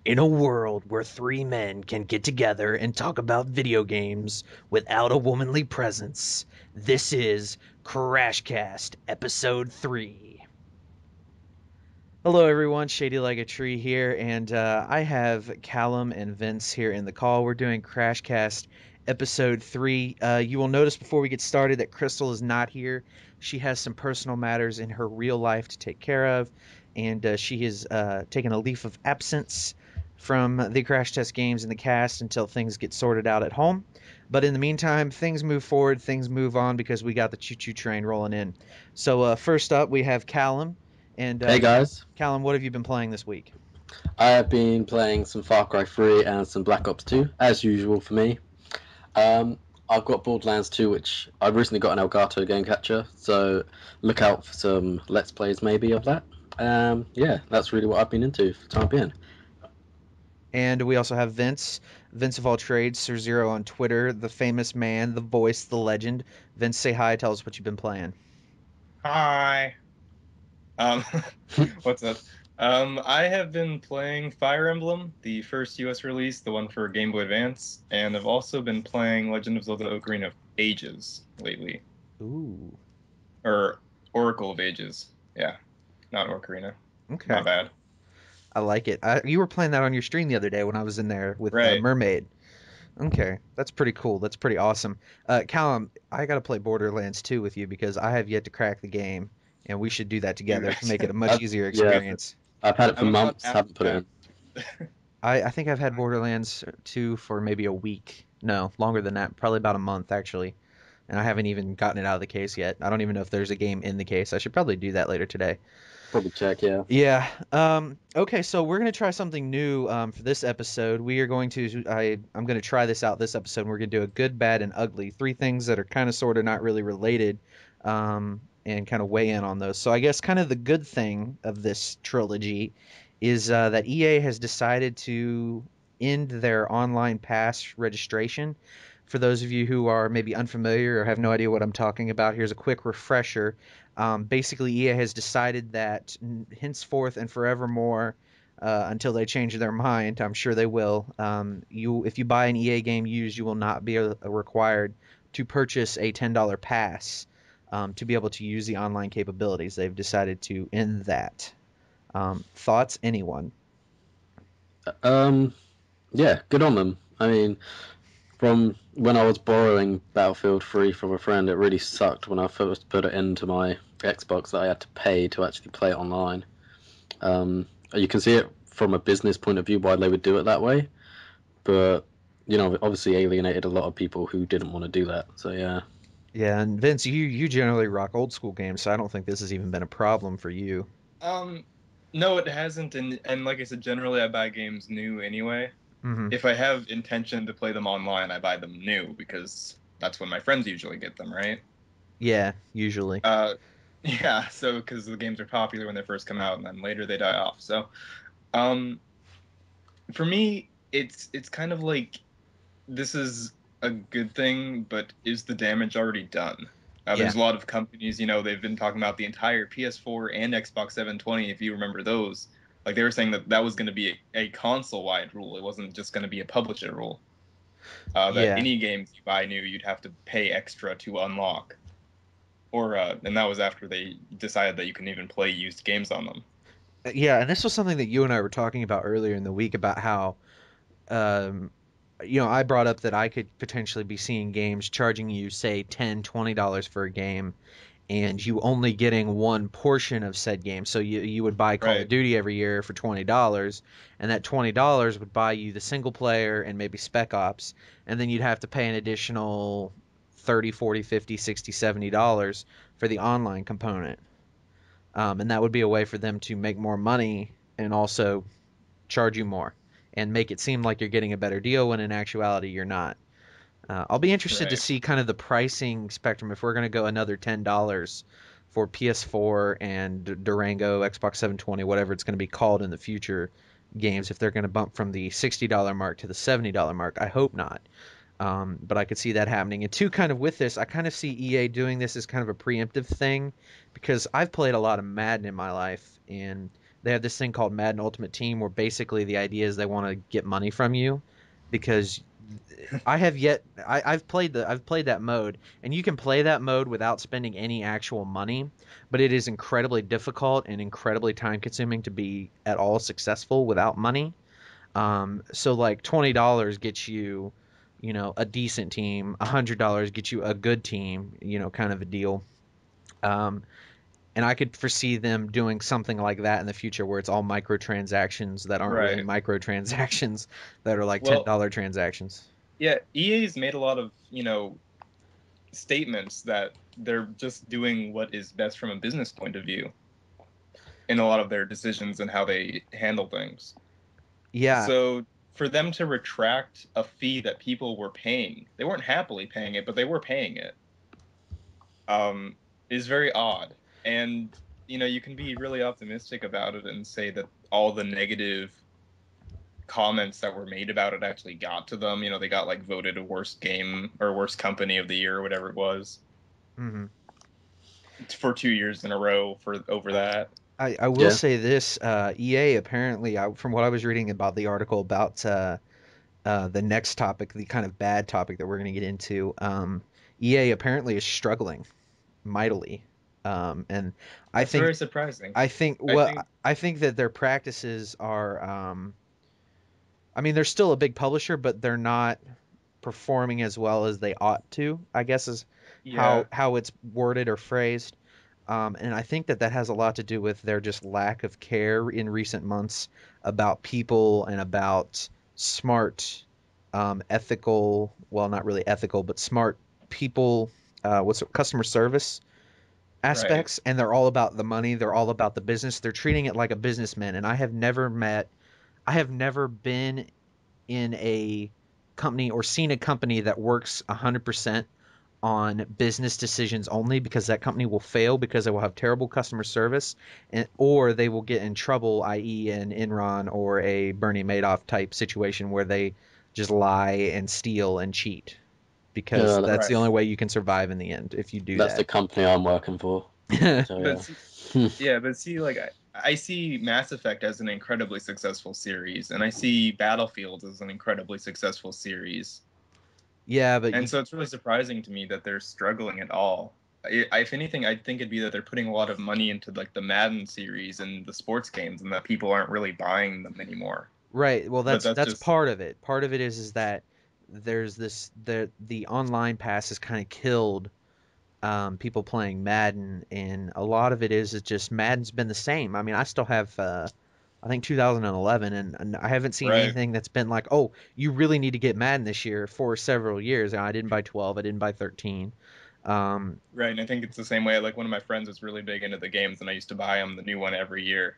In a world where three men can get together and talk about video games without a womanly presence, this is CrashCast Episode 3. Hello, everyone. Shadylikeatree here, and I have Callum and Vince here in the call. We're doing CrashCast Episode 3. You will notice before we get started that Crystal is not here. She has some personal matters in her real life to take care of, and she has taken a leave of absence from the Crash Test games and the cast until things get sorted out at home. But in the meantime, things move forward, things move on because we got the choo-choo train rolling in. So first up, we have Callum. And Hey guys, Callum, what have you been playing this week? I have been playing some Far Cry 3 and some Black Ops 2, as usual for me. I've got Borderlands 2, which I recently got an Elgato game catcher, so look out for some Let's Plays maybe of that. Yeah, that's really what I've been into for the time being. And we also have Vince of all trades, Sir Zero on Twitter, the famous man, the voice, the legend. Vince, say hi. Tell us what you've been playing. Hi. Um, what's up? I have been playing Fire Emblem, the first US release, the one for Game Boy Advance, and I've also been playing Legend of Zelda Ocarina of Ages lately. Ooh. Or Oracle of Ages. Yeah, not Ocarina. Okay. My bad. I like it. You were playing that on your stream the other day when I was in there with Right. Mermaid. Okay, that's pretty cool. That's pretty awesome. Callum, I got to play Borderlands 2 with you because I have yet to crack the game, and we should do that together to make it a much easier Yeah, experience. I've had it for I'm about months, haven't put it in. I think I've had Borderlands 2 for maybe a week. No, longer than that. Probably about a month, actually. And I haven't even gotten it out of the case yet. I don't even know if there's a game in the case. I should probably do that later today. Probably check, yeah. Yeah. Okay, so we're going to try something new for this episode. We are going to, I'm going to try this out this episode. And we're going to do a good, bad, and ugly. Three things that are kind of, sort of, not really related, and kind of weigh in on those. So I guess kind of the good thing of this trilogy is that EA has decided to end their online pass registration. For those of you who are maybe unfamiliar or have no idea what I'm talking about, here's a quick refresher. Basically, EA has decided that henceforth and forevermore, until they change their mind, I'm sure they will. If you buy an EA game used, you will not be required to purchase a $10 pass to be able to use the online capabilities. They've decided to end that. Thoughts, anyone? Um, yeah, good on them. I mean, from when I was borrowing Battlefield 3 from a friend, it really sucked when I first put it into my Xbox that I had to pay to actually play it online. You can see it from a business point of view why they would do it that way, but obviously alienated a lot of people who didn't want to do that. So yeah. Yeah, and Vince, you generally rock old school games, so I don't think this has even been a problem for you. Um, no, it hasn't, and like I said, generally I buy games new anyway. Hmm. If I have intention to play them online, I buy them new because that's when my friends usually get them, right? Yeah, usually. Uh, yeah, so because the games are popular when they first come out, and then later they die off. So, um, for me, it's kind of like this is a good thing, but is the damage already done? Yeah. There's a lot of companies, they've been talking about the entire PS4 and Xbox 720, if you remember those. Like they were saying that was going to be a console-wide rule. It wasn't just going to be a publisher rule. That Yeah. any games you buy new, you'd have to pay extra to unlock. And that was after they decided that you can even play used games on them. Yeah, and this was something that you and I were talking about earlier in the week about how, um, I brought up that I could potentially be seeing games charging you, say, $10, $20 for a game, and you only getting one portion of said game. So you would buy Call of Right. Duty every year for $20, and that $20 would buy you the single player and maybe Spec Ops, and then you'd have to pay an additional 30, 40, 50, 60, $70 for the online component. And that would be a way for them to make more money and also charge you more and make it seem like you're getting a better deal when in actuality you're not. I'll be interested to Right. see kind of the pricing spectrum if we're going to go another $10 for PS4 and Durango, Xbox 720, whatever it's going to be called in the future games, if they're going to bump from the $60 mark to the $70 mark. I hope not. But I could see that happening. And two, kind of with this, I kind of see EA doing this as kind of a preemptive thing because I've played a lot of Madden in my life, and they have this thing called Madden Ultimate Team, where basically the idea is they want to get money from you, because I've played that mode, and you can play that mode without spending any actual money, but it is incredibly difficult and incredibly time consuming to be at all successful without money. So like $20 gets you, a decent team. $100 gets you a good team, kind of a deal. Um, and I could foresee them doing something like that in the future, where it's all microtransactions that aren't really Right. microtransactions, that are like Well, $10 transactions. yeah, EA's made a lot of, statements that they're just doing what is best from a business point of view in a lot of their decisions and how they handle things. Yeah, So for them to retract a fee that people were paying, they weren't happily paying it, but they were paying it, um, is very odd. And, you can be really optimistic about it and say that all the negative comments that were made about it actually got to them. They got like voted a worst game or worst company of the year or whatever it was hmm for 2 years in a row for over that. I will Yeah. say this: EA apparently, from what I was reading about the article about the next topic, the kind of bad topic that we're going to get into, EA apparently is struggling mightily, and I That's think very surprising. I think I well think, I think that their practices are, I mean, they're still a big publisher, but they're not performing as well as they ought to, I guess, is yeah, how it's worded or phrased. And I think that that has a lot to do with their just lack of care in recent months about people and about smart, ethical, well, not really ethical, but smart people, customer service right. aspects. And they're all about the money. They're all about the business. They're treating it like a businessman. And I have never been in a company or seen a company that works 100% on business decisions only, because that company will fail because they will have terrible customer service, or they will get in trouble, i.e. an Enron or a Bernie Madoff type situation where they just lie and steal and cheat, because Yeah, that's the Right. only way you can survive in the end if you do that's the that. company I'm working for. So But yeah. see, yeah, but see, like I see Mass Effect as an incredibly successful series, and I see Battlefield as an incredibly successful series. Yeah, but And so it's really surprising to me that they're struggling at all. If anything, I think it'd be that they're putting a lot of money into like the Madden series and the sports games, and that people aren't really buying them anymore. right. Well, But that's that's that's just part of it. Part of it is that there's the online pass has kind of killed, people playing Madden, and a lot of it is just Madden's been the same. I mean, I still have, I think 2011, and I haven't seen right, anything that's been like, oh, you really need to get Madden this year for several years. I didn't buy 12, I didn't buy 13. Um, right. And I think it's the same way. Like one of my friends was really big into the games, and I used to buy him the new one every year.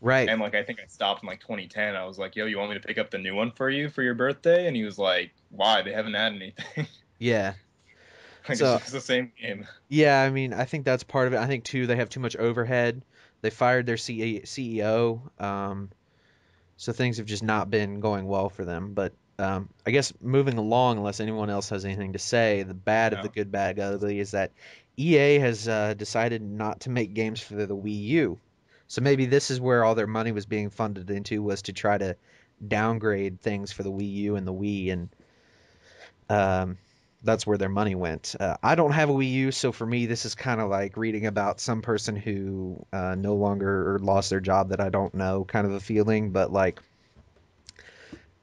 right. And like I think I stopped in like 2010. I was like, "Yo, you want me to pick up the new one for you for your birthday?" And he was like, "Why? They haven't had anything." Yeah. Like it's So, just the same game. yeah, I mean, I think that's part of it. I think too, they have too much overhead. They fired their CEO. So things have just not been going well for them. But I guess moving along, unless anyone else has anything to say, the bad of the No. good, bad, ugly is that EA has decided not to make games for the Wii U. So maybe this is where all their money was being funded into, was to try to downgrade things for the Wii U and the Wii, and um, that's where their money went. I don't have a Wii U, so for me, this is kind of like reading about some person who no longer, or lost their job that I don't know, kind of a feeling. But like,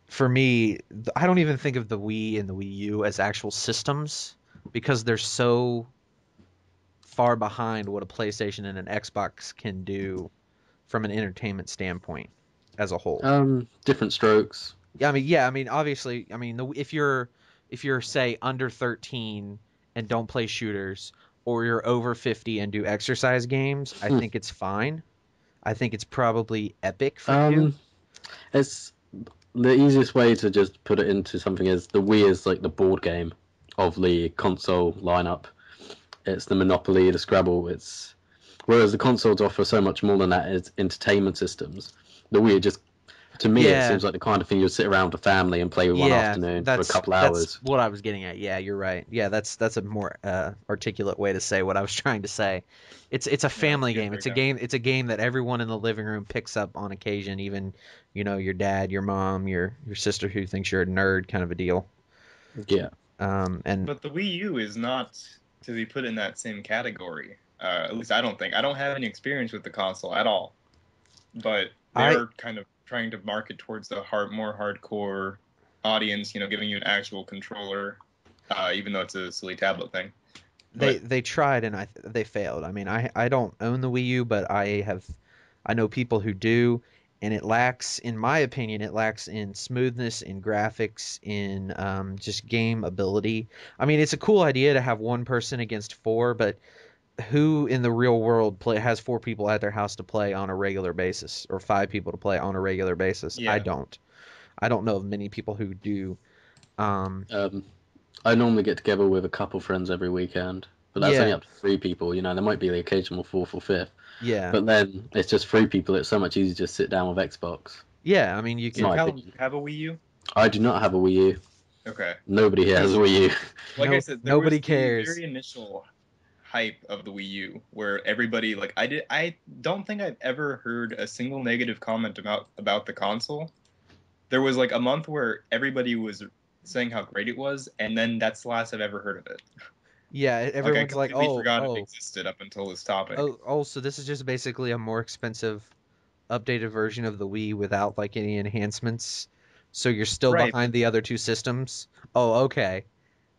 for me, I don't even think of the Wii and the Wii U as actual systems, because they're so far behind what a PlayStation and an Xbox can do from an entertainment standpoint as a whole. Different strokes. Yeah, I mean, obviously, I mean, if you're say under 13 and don't play shooters, or you're over 50 and do exercise games, I think it's fine. I think it's probably epic for you. um, it's the easiest way to just put it into something is the Wii is like the board game of the console lineup. It's the Monopoly, the Scrabble. Whereas the consoles offer so much more than that as entertainment systems. The Wii just To me, it Yeah, seems like the kind of thing you'd sit around with a family and play with one yeah, afternoon for a that's couple that's hours. what I was getting at. Yeah, you're right. Yeah, that's a more articulate way to say what I was trying to say. It's a Yeah, that's a family good game. It's a breakdown. game. It's a game that everyone in the living room picks up on occasion. Even your dad, your mom, your sister who thinks you're a nerd, kind of a deal. Yeah. And But the Wii U is not to be put in that same category. At least I don't think. I don't have any experience with the console at all. But I they're kind of trying to market towards the more hardcore audience, giving you an actual controller, even though it's a silly tablet thing. But they tried and they failed. I mean, I don't own the Wii U, but I know people who do, and it lacks, in my opinion, it lacks in smoothness, in graphics, in just game ability. I mean, it's a cool idea to have one person against four, but who in the real world has four people at their house to play on a regular basis, or five people to play on a regular basis? I yeah, don't. I don't know of many people who do. Um, Um, I normally get together with a couple friends every weekend, but that's only yeah, up to three people. There might be the occasional fourth or fifth, yeah, but then it's just three people. It's so much easier to just sit down with Xbox, yeah. I mean, you in so can. my Callum, do opinion. you have a Wii U? I do not have a Wii U. Okay. Nobody here has a Because, Wii U. like I No, said, there nobody was the cares. very initial hype of the Wii U where everybody I don't think I've ever heard a single negative comment about the console. There was like a month where everybody was saying how great it was, and then that's the last I've ever heard of it. Yeah, Like I everyone's like, completely oh, forgot it oh, existed up until this topic. oh. So this is just basically a more expensive, updated version of the Wii without like any enhancements. So you're still Right, behind the other two systems. Oh, okay.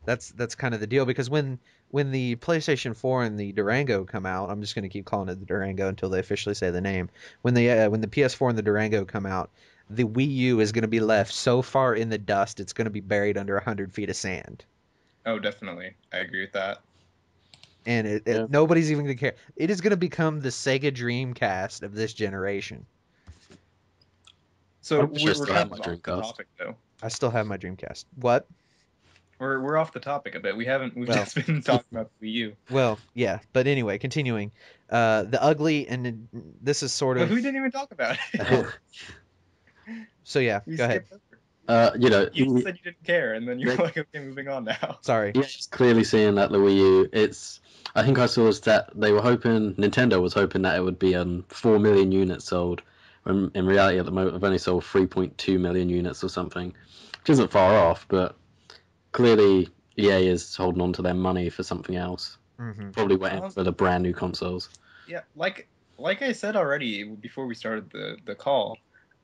That's kind of the deal because when the PlayStation 4 and the Durango come out, I'm just going to keep calling it the Durango until they officially say the name. When the PS4 and the Durango come out, the Wii U is going to be left so far in the dust, it's going to be buried under 100 feet of sand. oh, definitely, I agree with that. And Yeah. nobody's even going to care. It is going to become the Sega Dreamcast of this generation. So I wish I we're still kind had my of off the Dreamcast. topic though. I still have my Dreamcast. What? We're off the topic a bit. We've Well, just been talking about the Wii U. yeah. But anyway, continuing. The ugly, and this is sort But of. we didn't even talk about it. Oh, so yeah. We Go ahead. skipped over. You just E- said you didn't care, and then you're E- like, okay, moving on now. Sorry. yeah, it's clearly seeing that the Wii U. I think I saw a stat. Nintendo was hoping that it would be 4 million units sold. When in reality, at the moment, they've only sold 3.2 million units or something, which isn't far off. But clearly, EA is holding on to their money for something else. Hmm. Probably waiting Um, for the brand new consoles. yeah, like I said already before we started the call,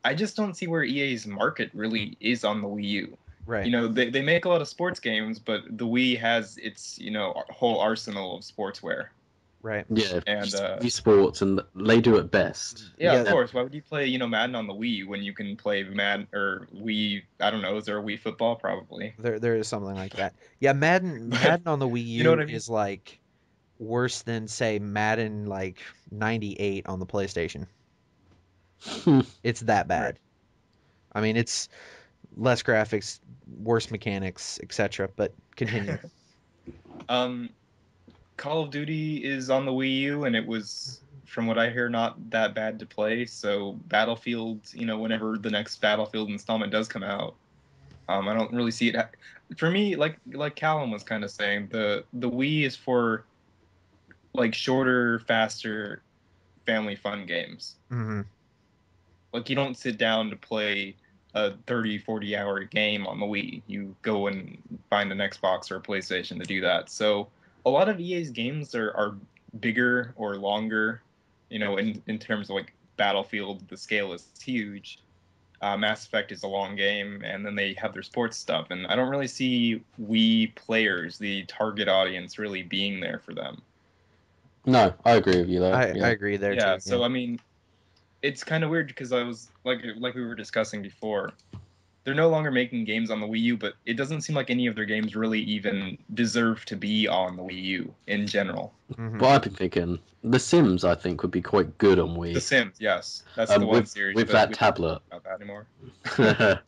I just don't see where EA's market really is on the Wii U. Right. They make a lot of sports games, but the Wii has its whole arsenal of sportswear. Right. Yeah, And esports, and they do it best. yeah, of Yeah. course. Why would you play Madden on the Wii when you can play Madden or Wii? I don't know. Is there a Wii football? Probably. There is something like that. Yeah. Madden But Madden on the Wii you know what U I mean? is like worse than say Madden like 98 on the PlayStation. It's that Right. bad. I mean, it's less graphics, worse mechanics, etc. But continue. Um, Call of Duty is on the Wii U, and it was, from what I hear, not that bad to play. So Battlefield, whenever the next Battlefield installment does come out, I don't really see it. For me, like Callum was kind of saying, the Wii is for like shorter, faster, family fun games. Hmm. Like you don't sit down to play a 30, 40 hour game on the Wii. You go and find an Xbox or a PlayStation to do that. So a lot of EA's games are bigger or longer, in terms of like Battlefield, the scale is huge. Mass Effect is a long game, and then they have their sports stuff. And I don't really see Wii players, the target audience, really being there for them. No, I agree with you there. I Yeah. agree there Yeah, too. Yeah. so I mean, it's kind of weird because I was like we were discussing before. They're no longer making games on the Wii U, but it doesn't seem like any of their games really even deserve to be on the Wii U in general. Hmm. But I've been thinking The Sims. I think would be quite good on The Wii. Sims, yes, that's the one series, With but that we don't tablet. talk about that anymore. Yeah,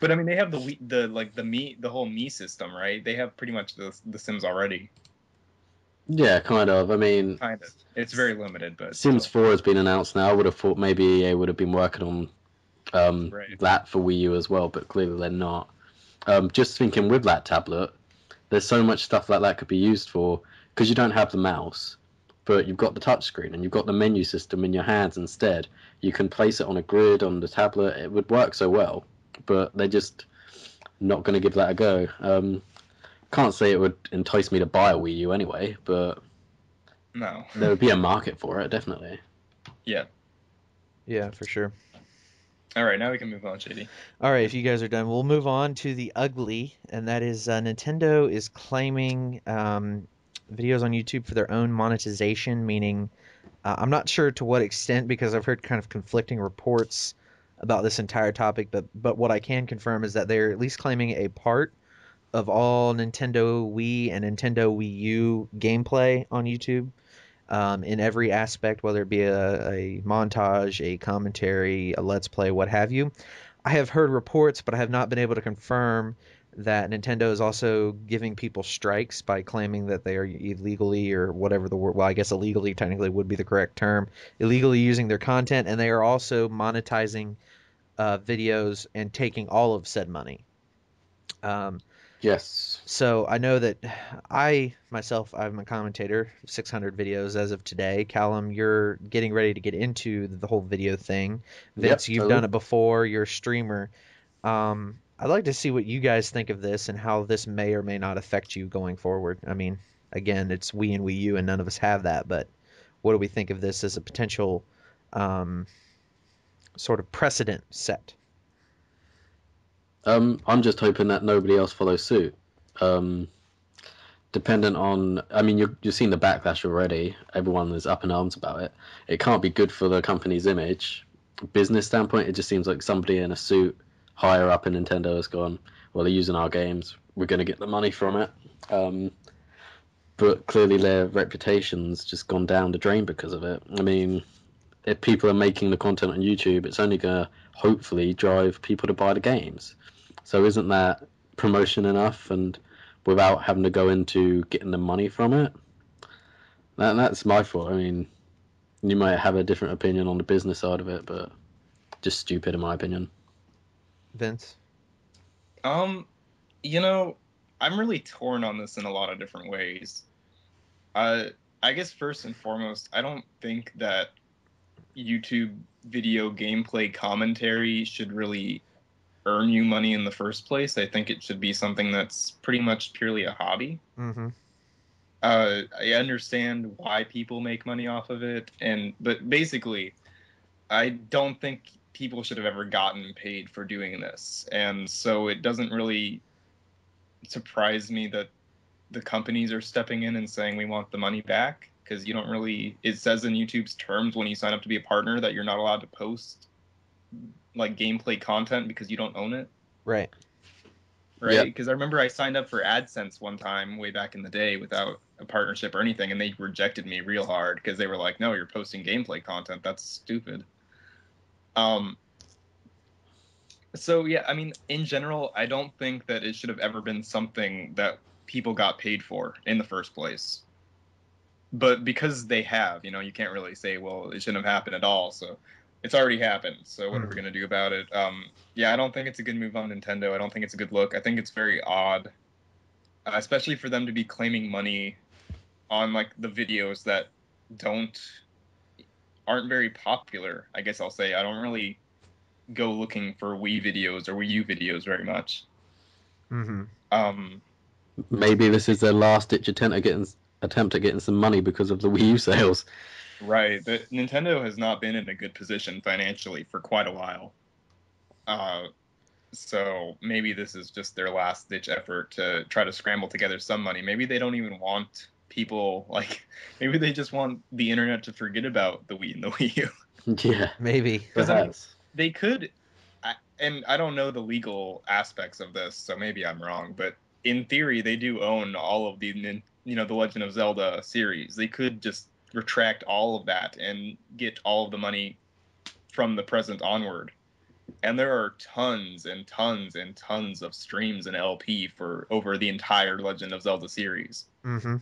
But I mean, they have the Wii, the whole Me system, right? They have pretty much the Sims already, kind of. I mean, kind of. It's very limited, but Sims still. 4 has been announced now. I would have thought maybe EA would have been working on Right. that for Wii U as well, but clearly they're not. Just thinking with that tablet, there's so much stuff like that could be used for, because you don't have the mouse, but you've got the touchscreen and you've got the menu system in your hands instead. You can place it on a grid on the tablet. It would work so well, but they're just not going to give that a go. Can't say it would entice me to buy a Wii U anyway, but No. there would be a market for it, definitely. Yeah. Yeah, for sure. All right, now we can move on, Shady. All right, if you guys are done, we'll move on to the ugly, and that is Nintendo is claiming videos on YouTube for their own monetization, meaning I'm not sure to what extent because I've heard kind of conflicting reports about this entire topic, but what I can confirm is that they're at least claiming a part of all Nintendo Wii and Nintendo Wii U gameplay on YouTube in every aspect, whether it be a montage, a commentary, a let's play, what have you. I have heard reports, but I have not been able to confirm that Nintendo is also giving people strikes by claiming that they are illegally or whatever the word, well, I guess illegally technically would be the correct term, illegally using their content, and they are also monetizing videos and taking all of said money. Um, Yes. so I know that I myself, I'm a commentator, 600 videos as of today. Callum, you're getting ready to get into the whole video thing. Vince, Yep, you've done totally. it before. You're a streamer. I'd like to see what you guys think of this and how this may or may not affect you going forward. I mean, again, it's Wii and Wii U, and none of us have that, but what do we think of this as a potential um, sort of precedent set? I'm just hoping that nobody else follows suit. Um, Dependent on, I mean, you've seen the backlash already. Everyone is up in arms about it. It can't be good for the company's image. Business standpoint, it just seems like somebody in a suit higher up in Nintendo has gone, well, they're using our games. We're going to get the money from it. Um, but clearly their reputation's just gone down the drain because of it. I mean, if people are making the content on YouTube, it's only going to hopefully drive people to buy the games. So isn't that promotion enough? And without having to go into getting the money from it, that's my thought. I mean, you might have a different opinion on the business side of it, but just stupid in my opinion. Vince? Um, you know, I'm really torn on this in a lot of different ways. Uh, I guess first and foremost, I don't think that YouTube video gameplay commentary should really earn you money in the first place. I think it should be something that's pretty much purely a hobby. Mm-hmm. I understand why people make money off of it, but basically, I don't think people should have ever gotten paid for doing this, and so it doesn't really surprise me that the companies are stepping in and saying we want the money back, because you don't really, it says in YouTube's terms when you sign up to be a partner that you're not allowed to post like gameplay content because you don't own it, Right. right? Yep. Because I remember I signed up for AdSense one time way back in the day without a partnership or anything, and they rejected me real hard because they were like, no, you're posting gameplay content, that's stupid. um so yeah, I mean, in general, I don't think that it should have ever been something that people got paid for in the first place. But because they have, you can't really say, well, it shouldn't have happened at all. So it's already happened. So what are we Mm-hmm. going to do about it? Yeah, I don't think it's a good move on Nintendo. I don't think it's a good look. I think it's very odd, especially for them to be claiming money on like the videos that don't aren't very popular. I guess I'll say I don't really go looking for Wii videos or Wii U videos very much. Mm-hmm. Um, Maybe this is their last ditch attempt at getting some money because of the Wii U sales. right. Nintendo has not been in a good position financially for quite a while. Uh, So maybe this is just their last ditch effort to try to scramble together some money. Maybe they don't even want people like, maybe they just want the internet to forget about the Wii and the Wii U. Yeah, Maybe. Because I mean, perhaps. they could, and I don't know the legal aspects of this, so maybe I'm wrong, but in theory, they do own all of the Legend of Zelda series. They could just retract all of that and get all of the money from the present onward. And there are tons and tons and tons of streams in LP for over the entire Legend of Zelda series. Mm-hmm.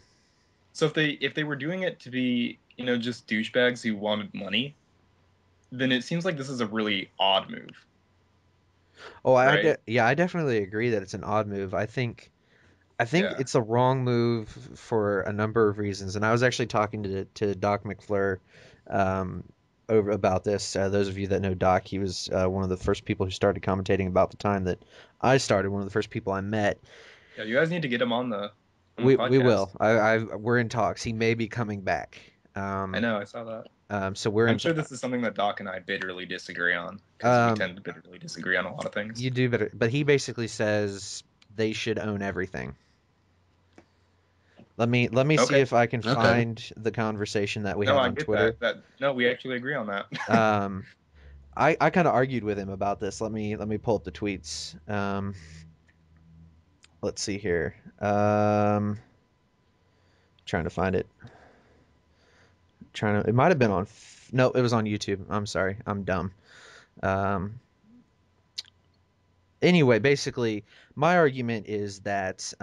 So if they were doing it to be, just douchebags who wanted money, then it seems like this is a really odd move. Oh, right? yeah, I definitely agree that it's an odd move. I think Yeah. it's a wrong move for a number of reasons. And I was actually talking to Doc McFleur um, over about this. Those of you that know Doc, he was one of the first people who started commentating about the time that I started. One of the first people I met. Yeah, you guys need to get him on the We podcast. will. We're in talks. He may be coming back. I know, I saw that. So we're I'm in. sure this is something that Doc and I bitterly disagree on because we Um, tend to bitterly disagree on a lot of things. you do better, but he basically says they should own everything. Let me see Okay. if I can Okay. find the conversation that we No, had I on get Twitter. that. No, we actually agree on that. Um, I kind of argued with him about this. Let me pull up the tweets. Let's see here. Trying to find it. Trying to. It might have been on. No, it was on YouTube. I'm sorry. I'm dumb. Um, anyway, basically, my argument is that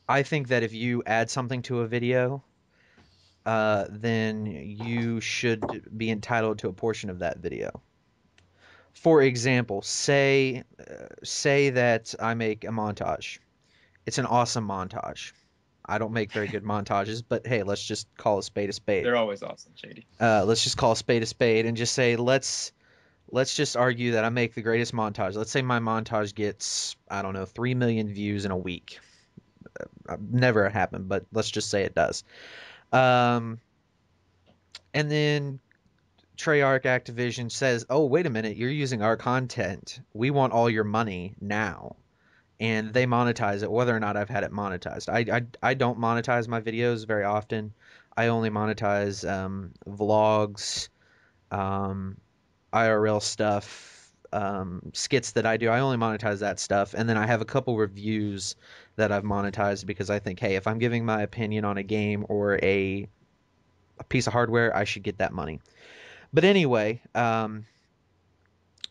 I think that if you add something to a video, then you should be entitled to a portion of that video. For example, say that I make a montage. It's an awesome montage. I don't make very good montages, but hey, let's just call a spade a spade. They're always awesome, Shady. Let's just call a spade and just say let's just argue that I make the greatest montage. Let's say my montage gets, I don't know, 3 million views in a week. Never happened, but let's just say it does. Um, and then Treyarch Activision says, "Oh, wait a minute, you're using our content. We want all your money now." And they monetize it, whether or not I've had it monetized. I don't monetize my videos very often. I only monetize vlogs, um, IRL stuff, skits that I do. I only monetize that stuff, and then I have a couple reviews that I've monetized because I think, hey, if I'm giving my opinion on a game or a piece of hardware, I should get that money. But anyway,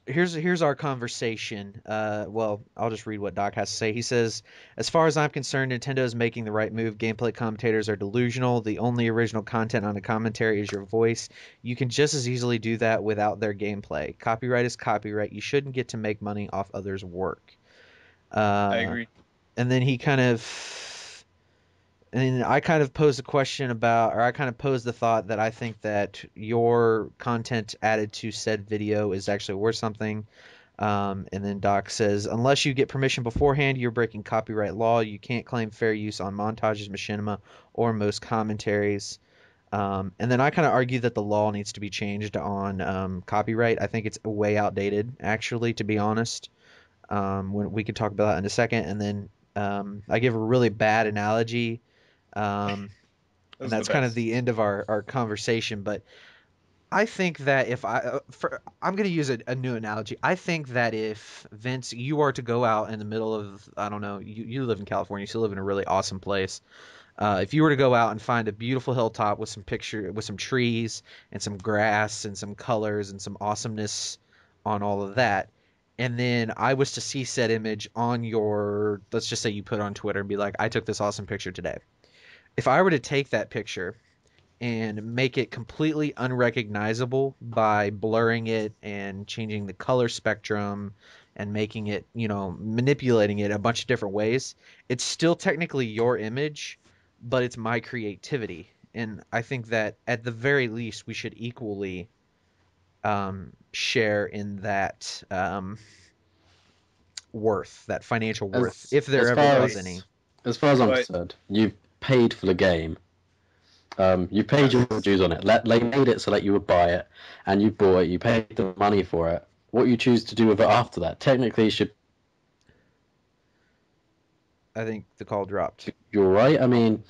here's our conversation. Well, I'll just read what Doc has to say. He says, "As far as I'm concerned, Nintendo is making the right move. Gameplay commentators are delusional. The only original content on a commentary is your voice. You can just as easily do that without their gameplay. Copyright is copyright. You shouldn't get to make money off others' work." I Uh, agree. and then he kind of and I kind of posed a question about, or I kind of posed the thought that I think that your content added to said video is actually worth something. And then Doc says, unless you get permission beforehand, you're breaking copyright law. You can't claim fair use on montages, machinima, or most commentaries. And then I kind of argue that the law needs to be changed on copyright. I think it's way outdated, actually, to be honest. When we could talk about that in a second. And then I give a really bad analogy, and Those are the that's kind of best. the end of our conversation. But I think that if I'm going to use a new analogy. I think that if Vince, you are to go out in the middle of, I don't know, you live in California, you still live in a really awesome place. If you were to go out and find a beautiful hilltop with some trees and some grass and some colors and some awesomeness on all of that, and then I was to see said image on your, let's just say you put it on Twitter and be like, I took this awesome picture today. If I were to take that picture and make it completely unrecognizable by blurring it and changing the color spectrum and making it, manipulating it a bunch of different ways, it's still technically your image, but it's my creativity. And I think that at the very least, we should equally share in that worth, that financial worth, As if there as ever far was Right. any. as I'm But concerned, you paid for the game. You paid your yes. dues on it. They made it so that you would buy it, and you bought it. You paid the money for it. What you choose to do with it after that, technically, should I think the call dropped. you're right. I mean,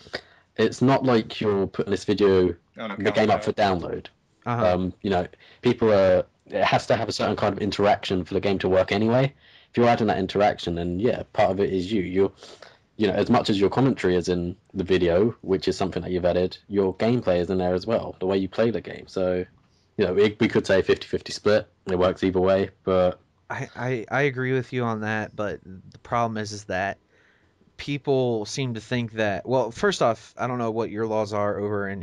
it's not like you're putting this video, Oh no, the Callum game cut up for out. download. Uh-huh. You know, people are. It has to have a certain kind of interaction for the game to work anyway. If you're adding that interaction, then yeah, part of it is you. As much as your commentary is in the video, which is something that you've added, your gameplay is in there as well, the way you play the game. So, we could say 50-50 split. It works either way, but I agree with you on that, but the problem is that people seem to think that, well, first off, I don't know what your laws are over in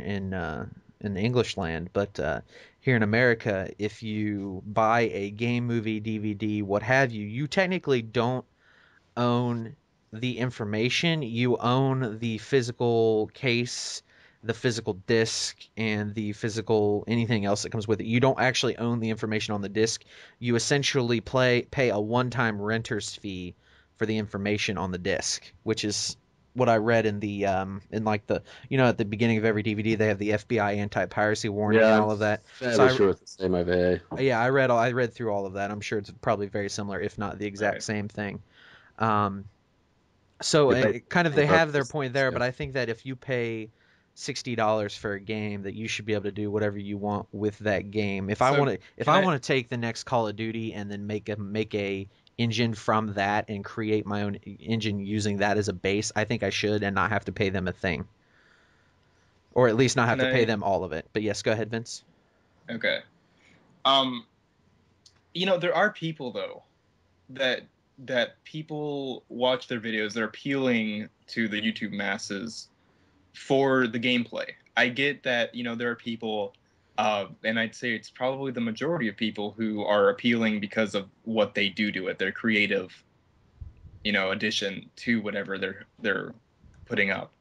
English land, but here in America, if you buy a game, movie, DVD, what have you, you technically don't own the information. You own the physical case, the physical disc, and the physical anything else that comes with it. You don't actually own the information on the disc. You essentially pay a one-time renter's fee for the information on the disc, which is what I read in the in like the at the beginning of every DVD they have the FBI anti-piracy warning and Yeah, I'm all of that. So fairly sure it's the same over here. yeah, I read through all of that. I'm sure it's probably very similar, if not the exact Right. same thing. Um, so You're kind of basically they paying for have their this, point there, yeah. but I think that if you pay $60 for a game, that you should be able to do whatever you want with that game. So If can I I? want to take the next Call of Duty and then make a engine from that and create my own engine using that as a base, I think I should and not have to pay them a thing, or at least not have Can to pay I? them all of it. But yes, go ahead, Vince. Okay. Um, there are people though that people watch their videos. They're appealing to the YouTube masses for the gameplay. I get that, there are people, and I'd say it's probably the majority of people who are appealing because of what they do to it, their creative, addition to whatever they're putting up.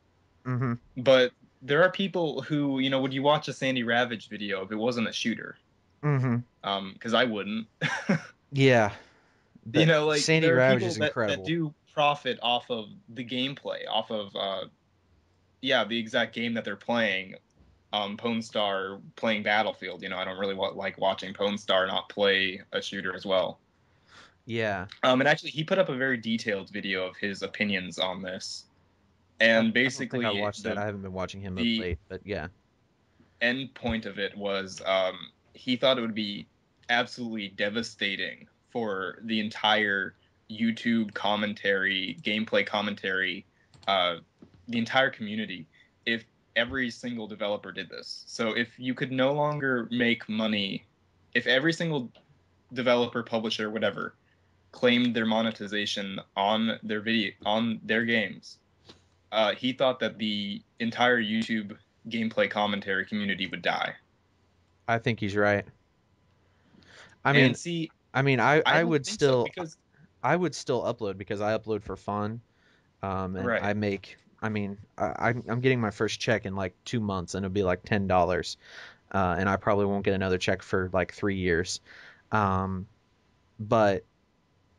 Mm-hmm. But there are people who, would you watch a Sandy Ravage video if it wasn't a shooter? Mm-hmm. Because I wouldn't. Yeah, that Like Sandy there are Ravage people is that incredible. do profit off of the gameplay, off of yeah, the exact game that they're playing. Pwn Star playing Battlefield. I don't really like watching Pwn Star not play a shooter as well. Yeah, And actually, he put up a very detailed video of his opinions on this. I And don't think I basically, watched that. I haven't been watching him of the late, but yeah. end point of it was he thought it would be absolutely devastating for the entire YouTube commentary, gameplay commentary, uh, the entire community if every single developer did this. So if you could no longer make money, if every single developer, publisher, whatever, claimed their monetization on their games, he thought that the entire YouTube gameplay commentary community would die. I think he's right. I mean, And see, I mean, I don't think so because I would still upload because I upload for fun. And right, I make. I mean, I'm getting my first check in like 2 months, and it'll be like $10. And I probably won't get another check for like 3 years. Um, but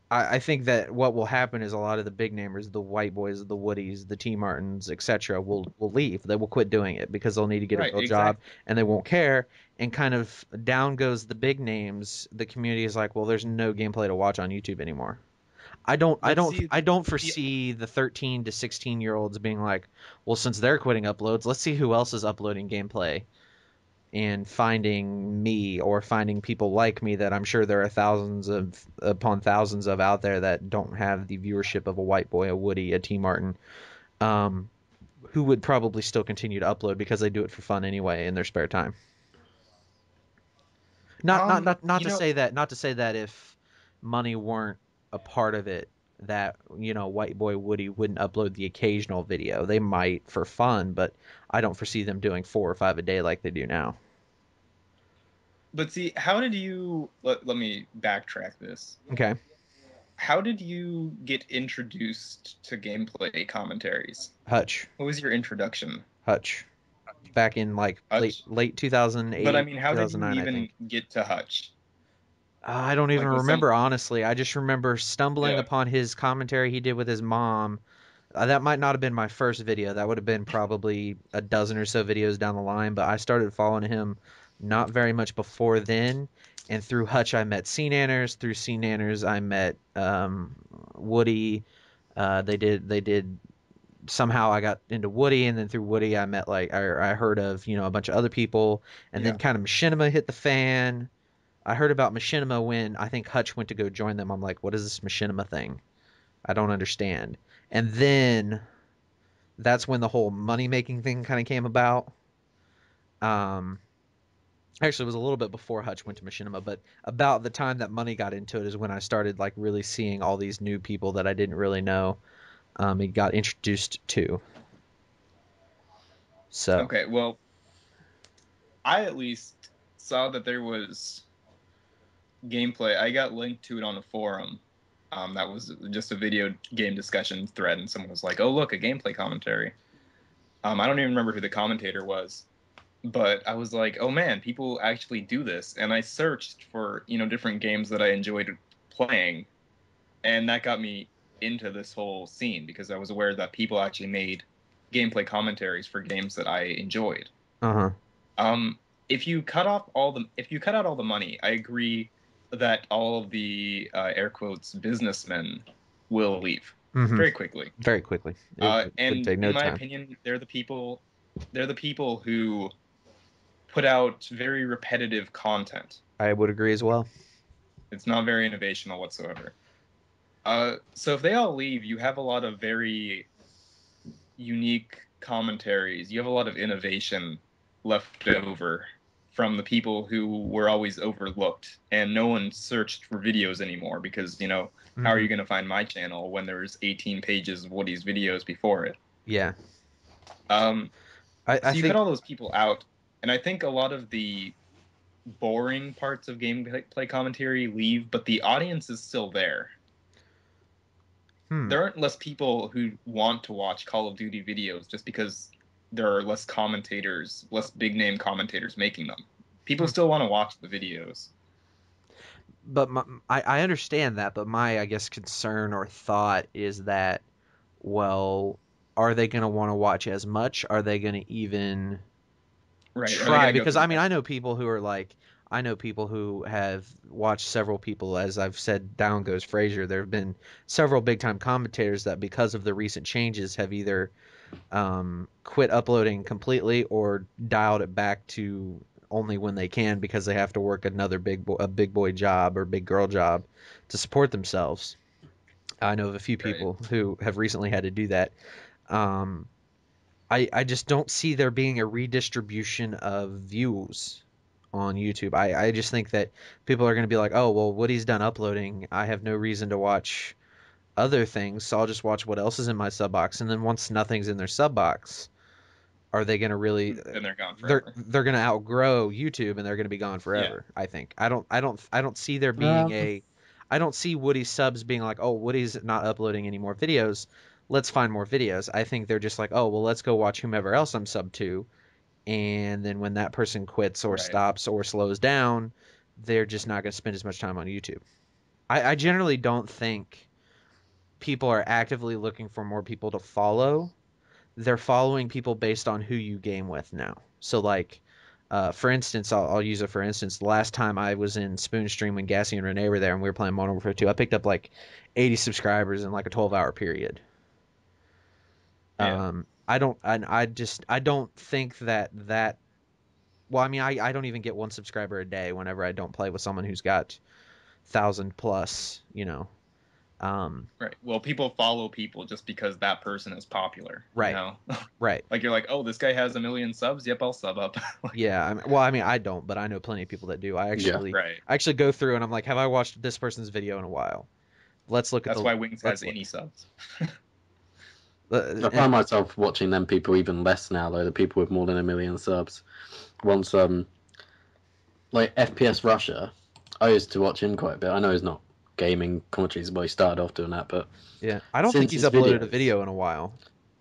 I think that what will happen is a lot of the big namers, the White Boys, the Woodies, the T Martins, etc., will leave. They will quit doing it because they'll need to get a right, real job exactly. and they won't care. And kind of down goes the big names. The community is like, well, there's no gameplay to watch on YouTube anymore. But see, I don't the foresee the 13 to 16-year-olds being like, well, since they're quitting uploads, let's see who else is uploading gameplay and finding me or finding people like me that I'm sure there are thousands of upon thousands of out there that don't have the viewership of a White Boy, a Woody, a T Martin, um, who would probably still continue to upload because they do it for fun anyway in their spare time. Not to say that if money weren't a part of it, that White Boy Woody wouldn't upload the occasional video. They might for fun, but I don't foresee them doing 4 or 5 a day like they do now. but see, how did you let me backtrack this? Okay. How did you get introduced to gameplay commentaries? Hutch. What was your introduction? Hutch. Back in like Hutch? late But I 2008, mean, how did you 2009, I even think. get to Hutch? I don't even Like with some remember honestly. I just remember stumbling yeah. upon his commentary he did with his mom. That might not have been my first video. That would have been probably a dozen or so videos down the line. But I started following him not very much before then. And through Hutch, I met C Nanners. Through C Nanners, I met Woody. They did somehow I got into Woody, and then through Woody I met I heard of a bunch of other people, and then Yeah. kind of Machinima hit the fan. I heard about Machinima when I think Hutch went to go join them. I'm like, what is this Machinima thing? I don't understand. And then that's when the whole money making thing kind of came about. Um, Actually, it was a little bit before Hutch went to Machinima, but about the time that money got into it is when I started like really seeing all these new people that I didn't really know. He got introduced to. So Okay, well, I at least saw that there was gameplay, I got linked to it on a forum. That was just a video game discussion thread, and someone was like, "Oh, look, a gameplay commentary." I don't even remember who the commentator was, but I was like, "Oh man, people actually do this." And I searched for different games that I enjoyed playing, and that got me into this whole scene because I was aware that people actually made gameplay commentaries for games that I enjoyed. Uh-huh. If you cut out all the money, I agree that all of the air quotes businessmen will leave Mm-hmm. very quickly. Very quickly. It would And take no in my time. opinion, they're the people who put out very repetitive content. I would agree as well. It's not very innovational whatsoever. So if they all leave, you have a lot of very unique commentaries. You have a lot of innovation left over from the people who were always overlooked, and no one searched for videos anymore because, how are you going to find my channel when there's 18 pages of Woody's videos before it? Yeah. So I you think cut all those people out, and I think a lot of the boring parts of gameplay commentary leave, but the audience is still there. There aren't less people who want to watch Call of Duty videos just because there are less commentators, less big name commentators making them. People still want to watch the videos. But I understand that, but my, I guess, concern or thought is that, well, are they going to want to watch as much? Are they going to even Right. try? Because I mean, I know people who are like, I know people who have watched several people, as I've said, down goes Frazier. There have been several big time commentators that, because of the recent changes, have either quit uploading completely or dialed it back to only when they can because they have to work another big boy job or big girl job to support themselves. I know of a few Right. people who have recently had to do that. Um, I just don't see there being a redistribution of views on YouTube. I just think that people are going to be like, oh, well, Woody's done uploading. I have no reason to watch other things, so I'll just watch what else is in my sub box. And then once nothing's in their sub box, are they going to really? Then they're gone They're forever. they're going to outgrow YouTube and they're going to be gone Yeah. forever. I think. I don't see there being a. I don't see Woody's subs being like, oh, Woody's not uploading any more videos. Let's find more videos. I think they're just like, oh, well, let's go watch whomever else I'm sub to, and then when that person quits or Right. stops or slows down, they're just not going to spend as much time on YouTube. I generally don't think people are actively looking for more people to follow. They're following people based on who you game with now. So like, for instance, I'll use it for instance. The last time I was in Spoon Stream when Gassy and Renee were there and we were playing Modern Warfare 2, I picked up like 80 subscribers in like a 12-hour period. Yeah. I don't think that. Well, I mean, I don't even get one subscriber a day whenever I don't play with someone who's got 1,000 plus. Right. Well, people follow people just because that person is popular. Right, right. Like you're like, oh, this guy has 1 million subs. Yep, I'll sub up. Yeah, I mean, I don't, but I know plenty of people that do. Yeah. Right. I actually go through and I'm like, have I watched this person's video in a while? Let's look at That's the. why Wings Let's has look. any subs. I find myself watching them people even less now, though. The people with more than 1 million subs. Once, like FPS Russia, I used to watch him quite a bit. I know he's not gaming commentaries, but he started off doing that. But Yeah, I don't think since he's his uploaded a videos, video in a while.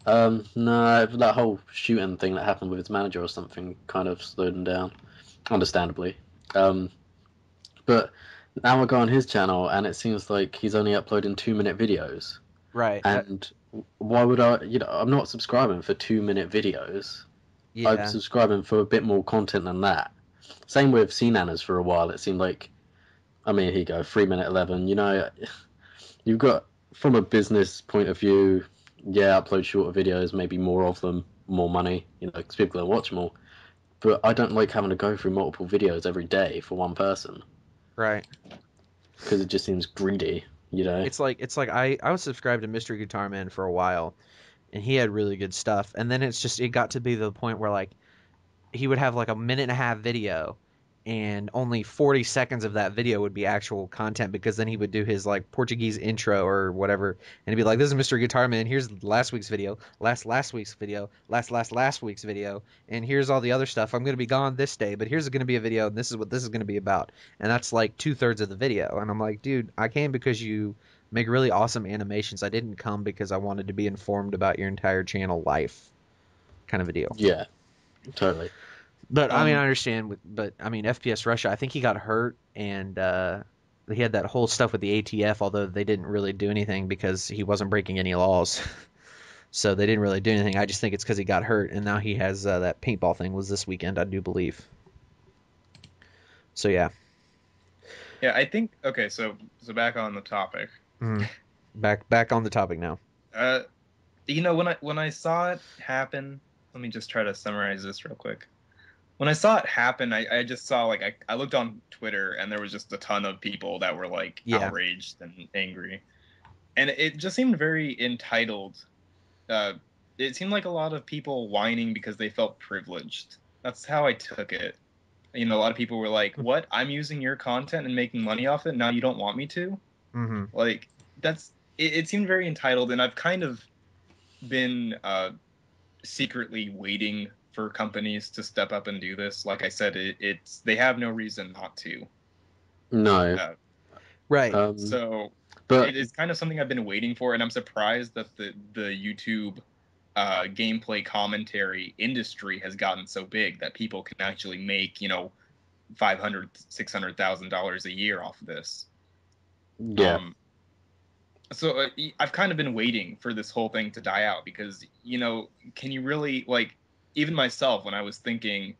no, that whole shooting thing that happened with his manager or something kind of slowed him down, understandably. But now I go on his channel and it seems like he's only uploading 2 minute videos. Right. And why would I? I'm not subscribing for 2 minute videos. I'm Yeah. subscribing for a bit more content than that. Same with CNANers for a while. It seemed like, I mean, here you go, 3 minute 11. You've got, from a business point of view, yeah, upload shorter videos, maybe more of them, more money, because people are watch more. But I don't like having to go through multiple videos every day for one person Right. because it just seems greedy. It's like I was subscribed to Mystery Guitar Man for a while, and he had really good stuff. And then it got to be the point where like he would have like a minute and a half video, and only 40 seconds of that video would be actual content, because then he would do his like Portuguese intro or whatever, and he'd be like, "This is Mr. Guitar Man. Here's last week's video, last week's video, last week's video, and here's all the other stuff. I'm gonna be gone this day, but here's gonna be a video, and this is what this is gonna be about." And that's like 2/3 of the video, and I'm like, dude, I came because you make really awesome animations. I didn't come because I wanted to be informed about your entire channel life, kind of a deal. Yeah, totally. But I mean, I understand. But I mean, FPS Russia, I think he got hurt, and he had that whole stuff with the ATF. Although they didn't really do anything because he wasn't breaking any laws, so they didn't really do anything. I just think it's because he got hurt, and now he has that paintball thing was this weekend, I do believe. So yeah. Yeah, I think okay. So back on the topic. Back on the topic now. You know, when I saw it happen, let me just try to summarize this real quick. When I saw it happen, I just saw like I looked on Twitter and there was just a ton of people that were like outraged and angry, and it just seemed very entitled. It seemed like a lot of people whining because they felt privileged. That's how I took it. You know, a lot of people were like, "What? I'm using your content and making money off it. Now you don't want me to?" Like that's it seemed very entitled, and I've kind of been secretly waiting for companies to step up and do this. Like I said, it's they have no reason not to. No. Right. So but it is kind of something I've been waiting for, and I'm surprised that the YouTube gameplay commentary industry has gotten so big that people can actually make, you know, $500,000-$600,000 a year off of this. Yeah. So I've kind of been waiting for this whole thing to die out because, you know, can you really, like, even myself, when I was thinking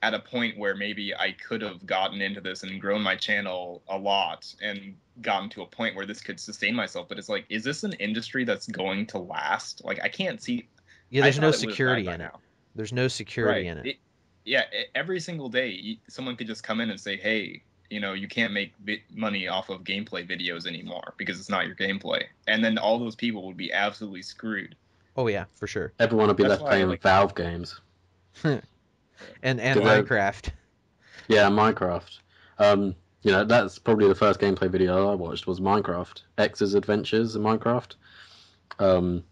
at a point where maybe I could have gotten into this and grown my channel a lot and gotten to a point where this could sustain myself, but it's like, is this an industry that's going to last? Like, I can't see. Yeah, there's no security in it. There's no security in it. Yeah, every single day, someone could just come in and say, hey, you know, you can't make money off of gameplay videos anymore because it's not your gameplay. And then all those people would be absolutely screwed. Oh, yeah, for sure. Everyone would be left playing Valve games. and Minecraft. Yeah, Minecraft. You know, that's probably the first gameplay video I watched was Minecraft. X's Adventures in Minecraft. And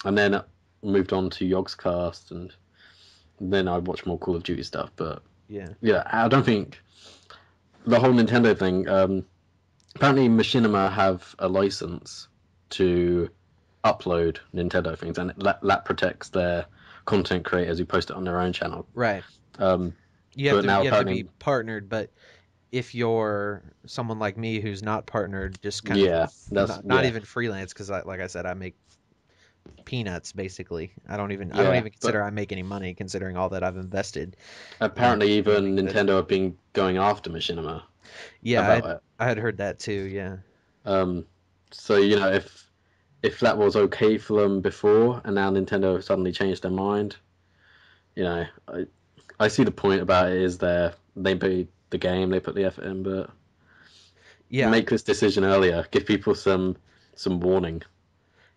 then moved on to Yogscast, and then I watched more Call of Duty stuff. But yeah, I don't think the whole Nintendo thing. Apparently, Machinima have a license to upload Nintendo things, and that protects their content creators who post it on their own channel. Right. You have to be partnered, but if you're someone like me who's not partnered, just kind of not even freelance, because like I said, I make peanuts basically. I don't even consider I make any money considering all that I've invested. Apparently, even Nintendo have been going after Machinima. Yeah, I had heard that too. Yeah. So you know, if that was okay for them before, and now Nintendo suddenly changed their mind, you know, I see the point about it is they made the game, they put the effort in, but make this decision earlier, give people some warning.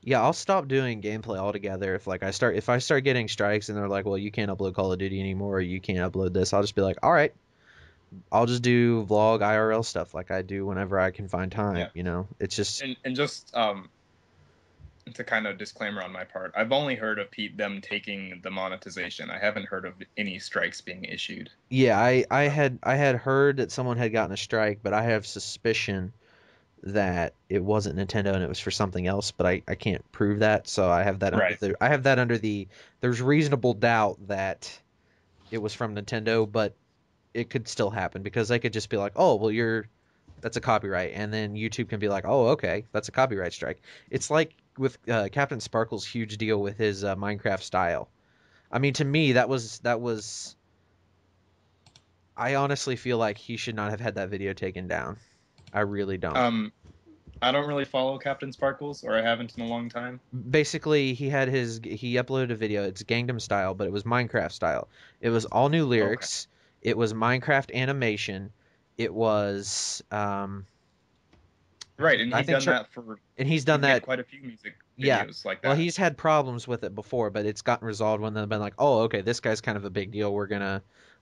Yeah, I'll stop doing gameplay altogether if I start getting strikes and they're like, well, you can't upload Call of Duty anymore, or you can't upload this. I'll just be like, all right, I'll just do vlog IRL stuff like I do whenever I can find time. Yeah. You know, it's just and just to kind of disclaimer on my part, I've only heard of them taking the monetization. I haven't heard of any strikes being issued. Yeah, I had heard that someone had gotten a strike, but I have suspicion that it wasn't Nintendo and it was for something else, but I can't prove that. So I have that under there's reasonable doubt that it was from Nintendo, but it could still happen because they could just be like, oh, well, that's a copyright, and then YouTube can be like, oh, okay, that's a copyright strike. It's like with Captain Sparkle's huge deal with his Minecraft style. I mean, to me, that was. I honestly feel like he should not have had that video taken down. I really don't. I don't really follow Captain Sparkles, or I haven't in a long time. Basically, he uploaded a video. It's Gangnam Style, but it was Minecraft style. It was all new lyrics. Okay. It was Minecraft animation. It was right, and he's done that quite a few music videos like that. Well, he's had problems with it before, but it's gotten resolved when they've been like, oh, okay, this guy's kind of a big deal. We're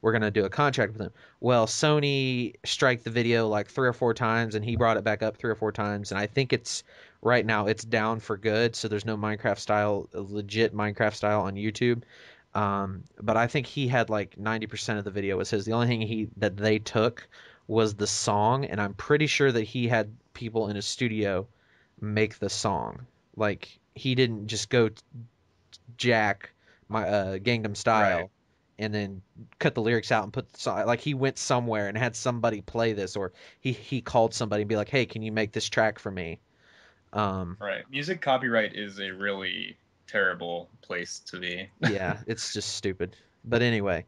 we're gonna do a contract with him. Well, Sony striked the video like 3 or 4 times, and he brought it back up 3 or 4 times, and I think it's right now it's down for good. So there's no Minecraft style, legit Minecraft style on YouTube. But I think he had like 90% of the video was his. The only thing that they took was the song, and I'm pretty sure that he had people in his studio make the song. Like he didn't just go Jack my Gangnam Right. Style and then cut the lyrics out and put the song, like he went somewhere and had somebody play this, or he called somebody and be like, hey, can you make this track for me? Um, Right. Music copyright is a really terrible place to be. yeah, it's just stupid. But anyway,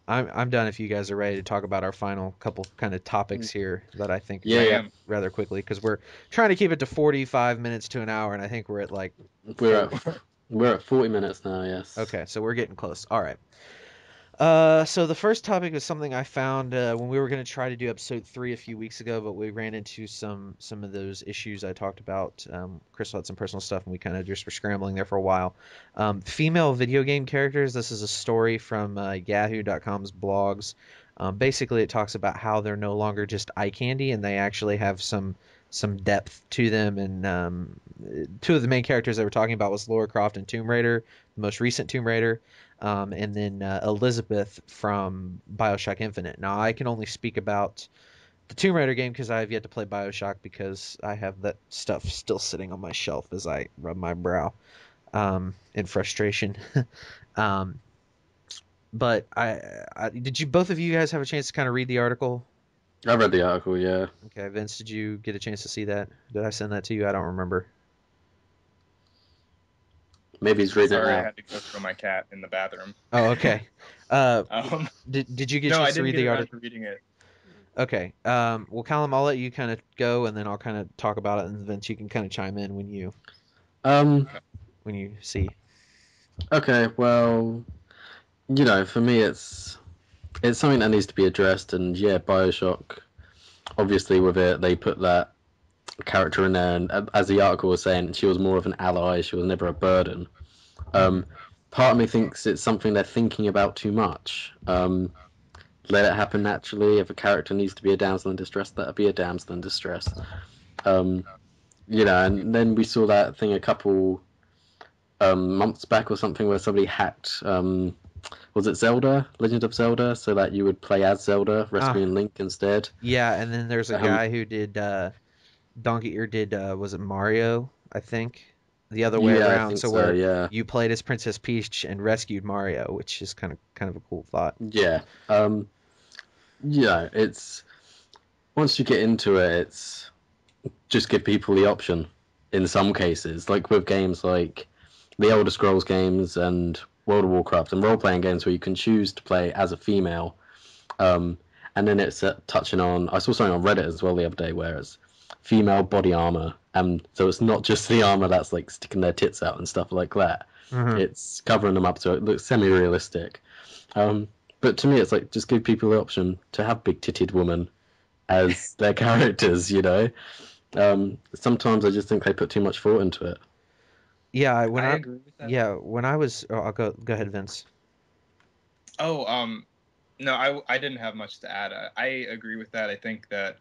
I'm done if you guys are ready to talk about our final couple kind of topics here that I think Yeah, I yeah. am. rather quickly, because we're trying to keep it to 45 minutes to an hour, and I think we're at like We're four. at we're at 40 minutes now. Yes. Okay, so we're getting close. All right. So the first topic was something I found when we were going to try to do episode 3 a few weeks ago, but we ran into some of those issues I talked about. Crystal had some personal stuff, and we kind of just were scrambling there for a while. Female video game characters. This is a story from Yahoo.com's blogs. Basically, it talks about how they're no longer just eye candy, and they actually have some depth to them. And two of the main characters they were talking about was Lara Croft and Tomb Raider, the most recent Tomb Raider, and then Elizabeth from Bioshock Infinite. Now, I can only speak about the Tomb Raider game because I have yet to play Bioshock because I have that stuff still sitting on my shelf as I rub my brow in frustration. um, but did you both of you guys have a chance to kind of read the article? I read the article. Yeah. Okay, Vince, did you get a chance to see that? Did I send that to you? I don't remember. Maybe he's reading it Sorry, I now. had to go throw my cat in the bathroom. Oh, okay. Uh, Um, did you get a no, I chance to didn't read get the around article? to reading it. Okay. Well, Callum, I'll let you kind of go, and then I'll kind of talk about it, and Vince, you can kind of chime in Um. when you see. Okay. Well, for me, it's something that needs to be addressed, and yeah, Bioshock. Obviously, with it, they put that character in there, and as the article was saying, she was more of an ally. She was never a burden. Mhm. Um, Part of me thinks it's something they're thinking about too much. Let it happen naturally. If a character needs to be a damsel in distress, that'll be a damsel in distress. Um, and then we saw that thing a couple months back or something where somebody hacked. Was it Zelda, Legend of Zelda, so that you would play as Zelda, Ah, rescuing Link instead. yeah, and then there's a Um, guy who did Donkey or did was it Mario? I think the other way yeah, I around. think So so. where Yeah, you played as Princess Peach and rescued Mario, which is kind of a cool thought. yeah. It's once you get into it, it's just give people the option. In some cases, like with games like the Elder Scrolls games and World of Warcraft and role-playing games where you can choose to play as a female. Um, and then it's touching on. I saw something on Reddit as well the other day where it's female body armor, and so it's not just the armor that's like sticking their tits out and stuff like that. Hmm. It's covering them up so it looks semi-realistic. But to me, it's like just give people the option to have big-titted women as their characters. Sometimes I just think they put too much thought into it. Yeah, I agree with that. when I was, oh, I'll go ahead, Vince. Oh, no, I didn't have much to add. I agree with that. I think that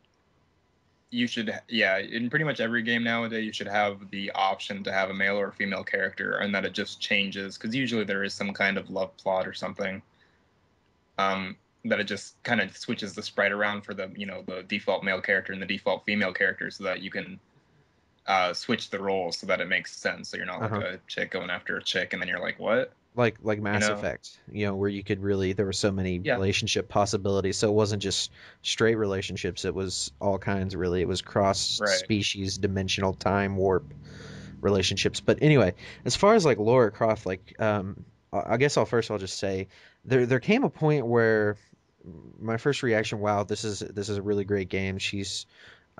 you should, yeah, in pretty much every game nowadays, you should have the option to have a male or a female character, and that it just changes because usually there is some kind of love plot or something. That it just kind of switches the sprite around for the default male character and the default female character, so that you can switch the roles so that it makes sense. So you're not like Uh-huh. a chick going after a chick, and then you're like, what? Like You Mass know? Effect, where you could really there were so many Yeah. relationship possibilities. So it wasn't just straight relationships, it was all kinds really. It was cross Right. species, dimensional time warp relationships. But anyway, as far as like Laura Croft, like I guess I'll just say there came a point where my first reaction, wow, this is a really great game. She's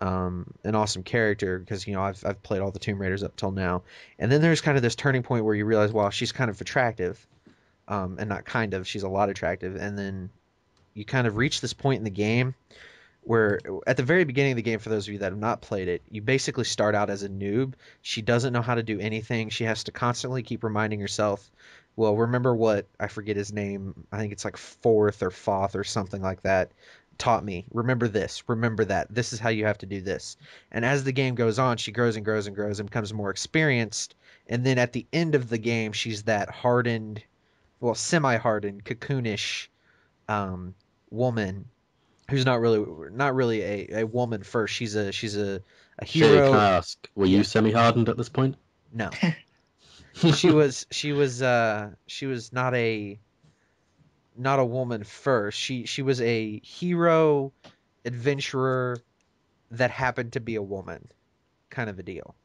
an awesome character because I've played all the Tomb Raiders up till now, and then there's kind of this turning point where you realize, wow, she's kind of attractive, and not kind of, she's a lot attractive, and then you kind of reach this point in the game where at the very beginning of the game, for those of you that have not played it, you basically start out as a noob. She doesn't know how to do anything. She has to constantly keep reminding herself well, remember what, I forget his name. I think it's like fourth or fourth or something like that. Taught me, remember this, remember that. This is how you have to do this. And as the game goes on, she grows and grows and grows and becomes more experienced. And then at the end of the game, she's that hardened, well, semi-hardened, cocoonish woman who's not really a woman first. She's a Shay, can hero. I ask, were you Yeah, semi-hardened at this point? no. She was not a woman first. She was a hero adventurer that happened to be a woman, kind of a deal.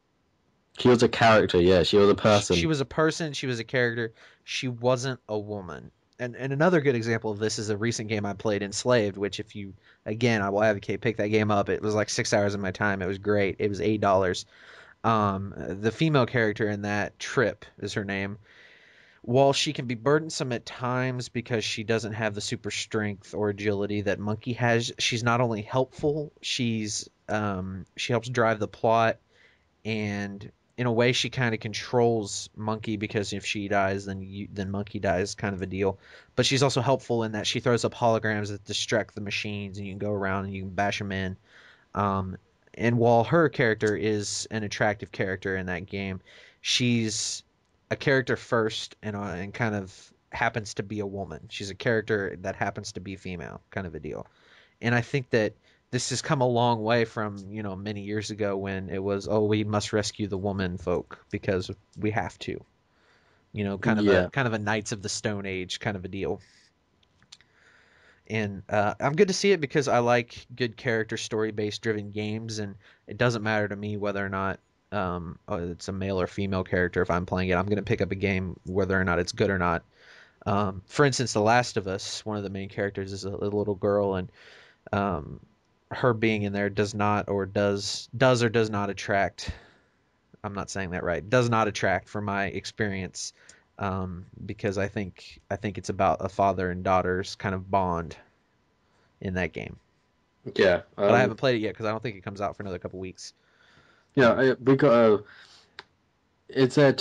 She was a character, yeah. She was a She person. was a person, she was a character, she wasn't a woman. And another good example of this is a recent game I played, Enslaved, which if you, again, I will advocate pick that game up. It was like 6 hours of my time. It was great. It was $8. The female character in that, Trip is her name. While she can be burdensome at times because she doesn't have the super strength or agility that Monkey has, she's not only helpful, she helps drive the plot, and in a way she kind of controls Monkey because if she dies, then Monkey dies, kind of a deal. But she's also helpful in that she throws up holograms that distract the machines, and you can go around and you can bash them in. Um, and while her character is an attractive character in that game, she's a character first, and kind of happens to be a woman. She's a character that happens to be female, kind of a deal. And I think that this has come a long way from, many years ago when it was, oh, we must rescue the woman folk because we have to. Yeah. Kind of a Knights of the Stone Age kind of a deal. And I'm good to see it because I like good character story based driven games, and it doesn't matter to me whether or not it's a male or female character. If I'm playing it, I'm going to pick up a game whether or not it's good or not. For instance, The Last of Us, one of the main characters is a little girl, and um, her being in there does or does not attract. I'm not saying that right. Does not attract from my experience, because I think it's about a father and daughter's kind of bond in that game. Yeah. But I haven't played it yet because I don't think it comes out for another couple weeks. We got a. Is there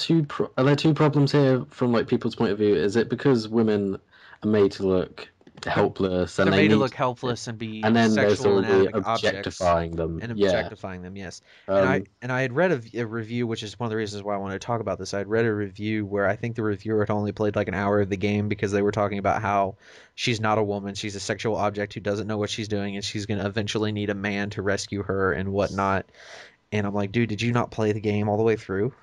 are there two problems here from like people's point of view? Is it because women are made to look They're helpless and they're they made to need, look helpless and be and then there's sexual all the anatomic objects objectifying them. and Yeah. objectifying them. Yes, and I Um. and I had read a review, which is one of the reasons why I wanted to talk about this. I had read a review where I think the reviewer had only played like an hour of the game because they were talking about how she's not a woman, she's a sexual object who doesn't know what she's doing, and she's gonna eventually need a man to rescue her and whatnot. And I'm like, dude, did you not play the game all the way through?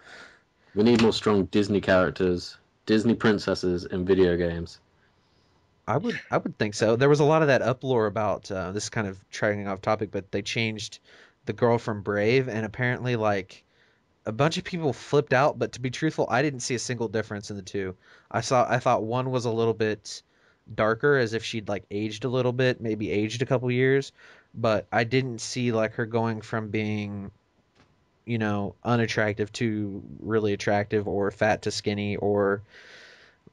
We need more strong Disney characters, Disney princesses in video games. I would think so. There was a lot of that uproar about this, kind of trailing off topic, but they changed the girl from Brave, and apparently like a bunch of people flipped out. But to be truthful, I didn't see a single difference in the two. I thought one was a little bit darker, as if she'd like aged a little bit, maybe aged a couple years, but I didn't see like her going from being unattractive to really attractive, or fat to skinny, or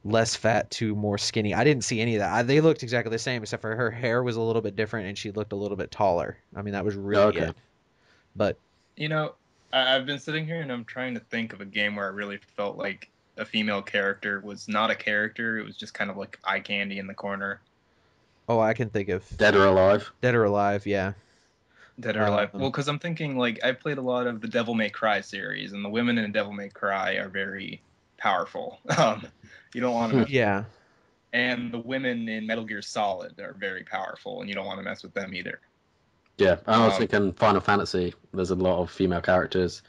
less fat to more skinny. I didn't see any of that. They looked exactly the same, except for her hair was a little bit different and she looked a little bit taller. I mean, that was really Okay. it. But You know, I've been sitting here and I'm trying to think of a game where I really felt like a female character was not a character. It was just kind of like eye candy in the corner. oh, I can think of Dead or Alive. Dead or Alive. Yeah. Dead or Alive. Um, Well, because I'm thinking like I played a lot of the Devil May Cry series, and the women in Devil May Cry are very powerful. You don't want to mess. yeah. And the women in Metal Gear Solid are very powerful, and you don't want to mess with them either. Yeah, I was Um, thinking Final Fantasy. There's a lot of female characters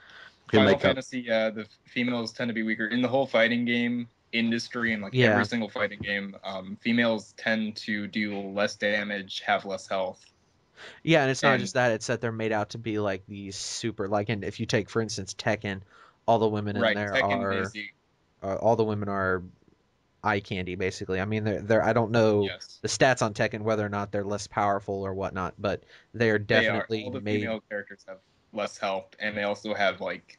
who Final make up. Fantasy, the females tend to be weaker in the whole fighting game industry, and like Yeah. every single fighting game. Females tend to do less damage, have less health, Yeah, and it's not and just that, it's that they're made out to be like these super, like, and if you take for instance Tekken, all the women in right, there Tekken is the all the women are eye candy basically. I mean, they're I don't know yes. the stats on Tekken whether or not they're less powerful or whatnot, but they are They are. definitely All the made. female characters have less health, and they also have like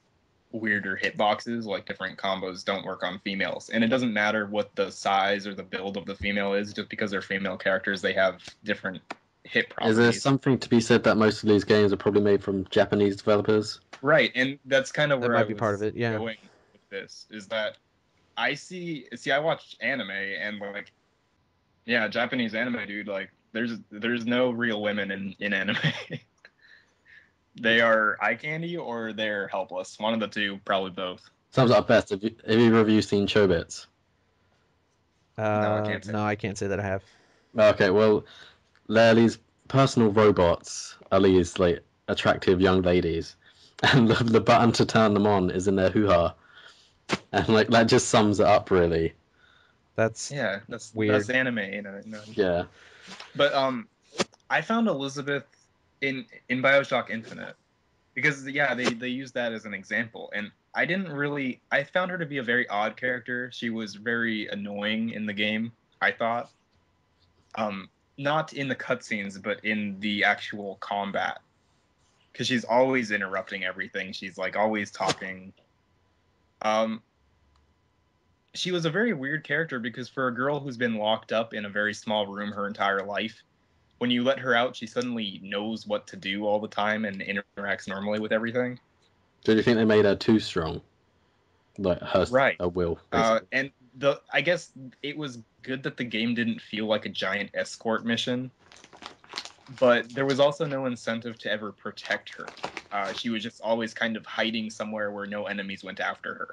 weirder hitboxes. Like different combos don't work on females, and it doesn't matter what the size or the build of the female is. Just because they're female characters, they have different hit Is there properties. something to be said that most of these games are probably made from Japanese developers? Right, and that's kind of That where I might be part of was it. Yeah. going with this. Is that I watch anime and like, yeah, Japanese anime, dude. Like, there's no real women in anime. They are eye candy or they're helpless. One of the two, probably both. Sums up best. Have either of you seen Chobits? No, I can't say. No, I can't say that I have. Okay, well, they're these personal robots, are these like attractive young ladies, and the button to turn them on is in their hoo-ha, and like that just sums it up really. That's Yeah, that's weird. anime, you know. Yeah. But I found Elizabeth in BioShock Infinite because yeah, they used that as an example, and I found her to be a very odd character. She was very annoying in the game, I thought. Not in the cutscenes, but in the actual combat, because she's always interrupting everything. She's like always talking. Um, she was a very weird character because for a girl who's been locked up in a very small room her entire life, when you let her out, she suddenly knows what to do all the time and interacts normally with everything. Do you think they made her too strong? Like Right. her will, basically. And I guess it was good that the game didn't feel like a giant escort mission, but there was also no incentive to ever protect her. She was just always kind of hiding somewhere where no enemies went after her.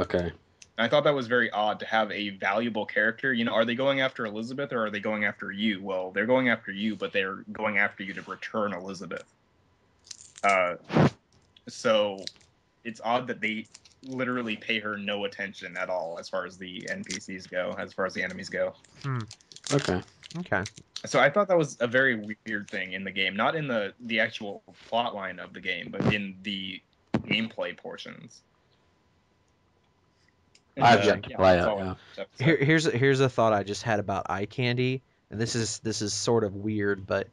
Okay. And I thought that was very odd to have a valuable character. You know, are they going after Elizabeth or are they going after you? Well, they're going after you, but they're going after you to return Elizabeth. So it's odd that they literally pay her no attention at all as far as the NPCs go, as far as the enemies go. Okay. Okay. So I thought that was a very weird thing in the game, not in the actual plot line of the game, but in the gameplay portions. And, I've yet to play that's it. all I Yeah. have to say. Here's a thought I just had about eye candy, and this is sort of weird, but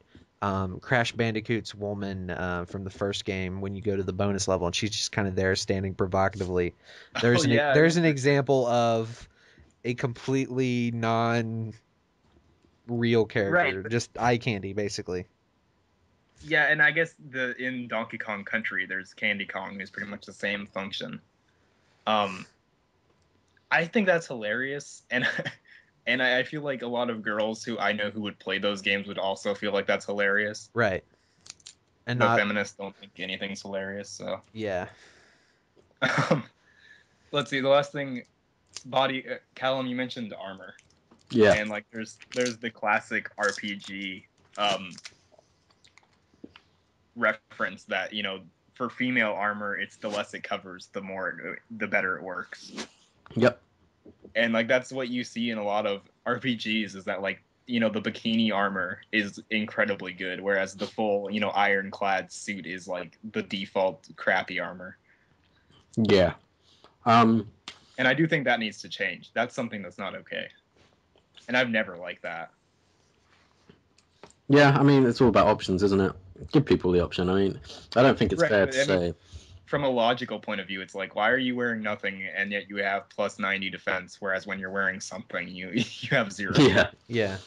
Crash Bandicoot's woman from the first game, when you go to the bonus level, and she's just kind of there standing provocatively. Oh yeah, I There's an remember. example of a completely non real Right. character, just eye candy, basically. Yeah, and I guess in Donkey Kong Country, there's Candy Kong, who's pretty much the same function. Um, I think that's hilarious, and and I feel like a lot of girls who I know who would play those games would also feel like that's hilarious. Right. And But not, feminists don't think anything's hilarious. So yeah. let's see. The last thing, Callum, you mentioned armor, Yeah. and like there's the classic RPG reference that for female armor, it's the less it covers, the better it works. Yep. And like that's what you see in a lot of RPGs is that like the bikini armor is incredibly good, whereas the full ironclad suit is like the default crappy armor. Yeah. Um. And I do think that needs to change. That's something that's not okay. And I've never liked that. Yeah. I mean, it's all about options, isn't it? Give people the option. I mean, I don't think it's Right, fair but to I mean, say. from a logical point of view, it's like, why are you wearing nothing and yet you have plus 90 defense, whereas when you're wearing something, you you have 0. Yeah. Yeah.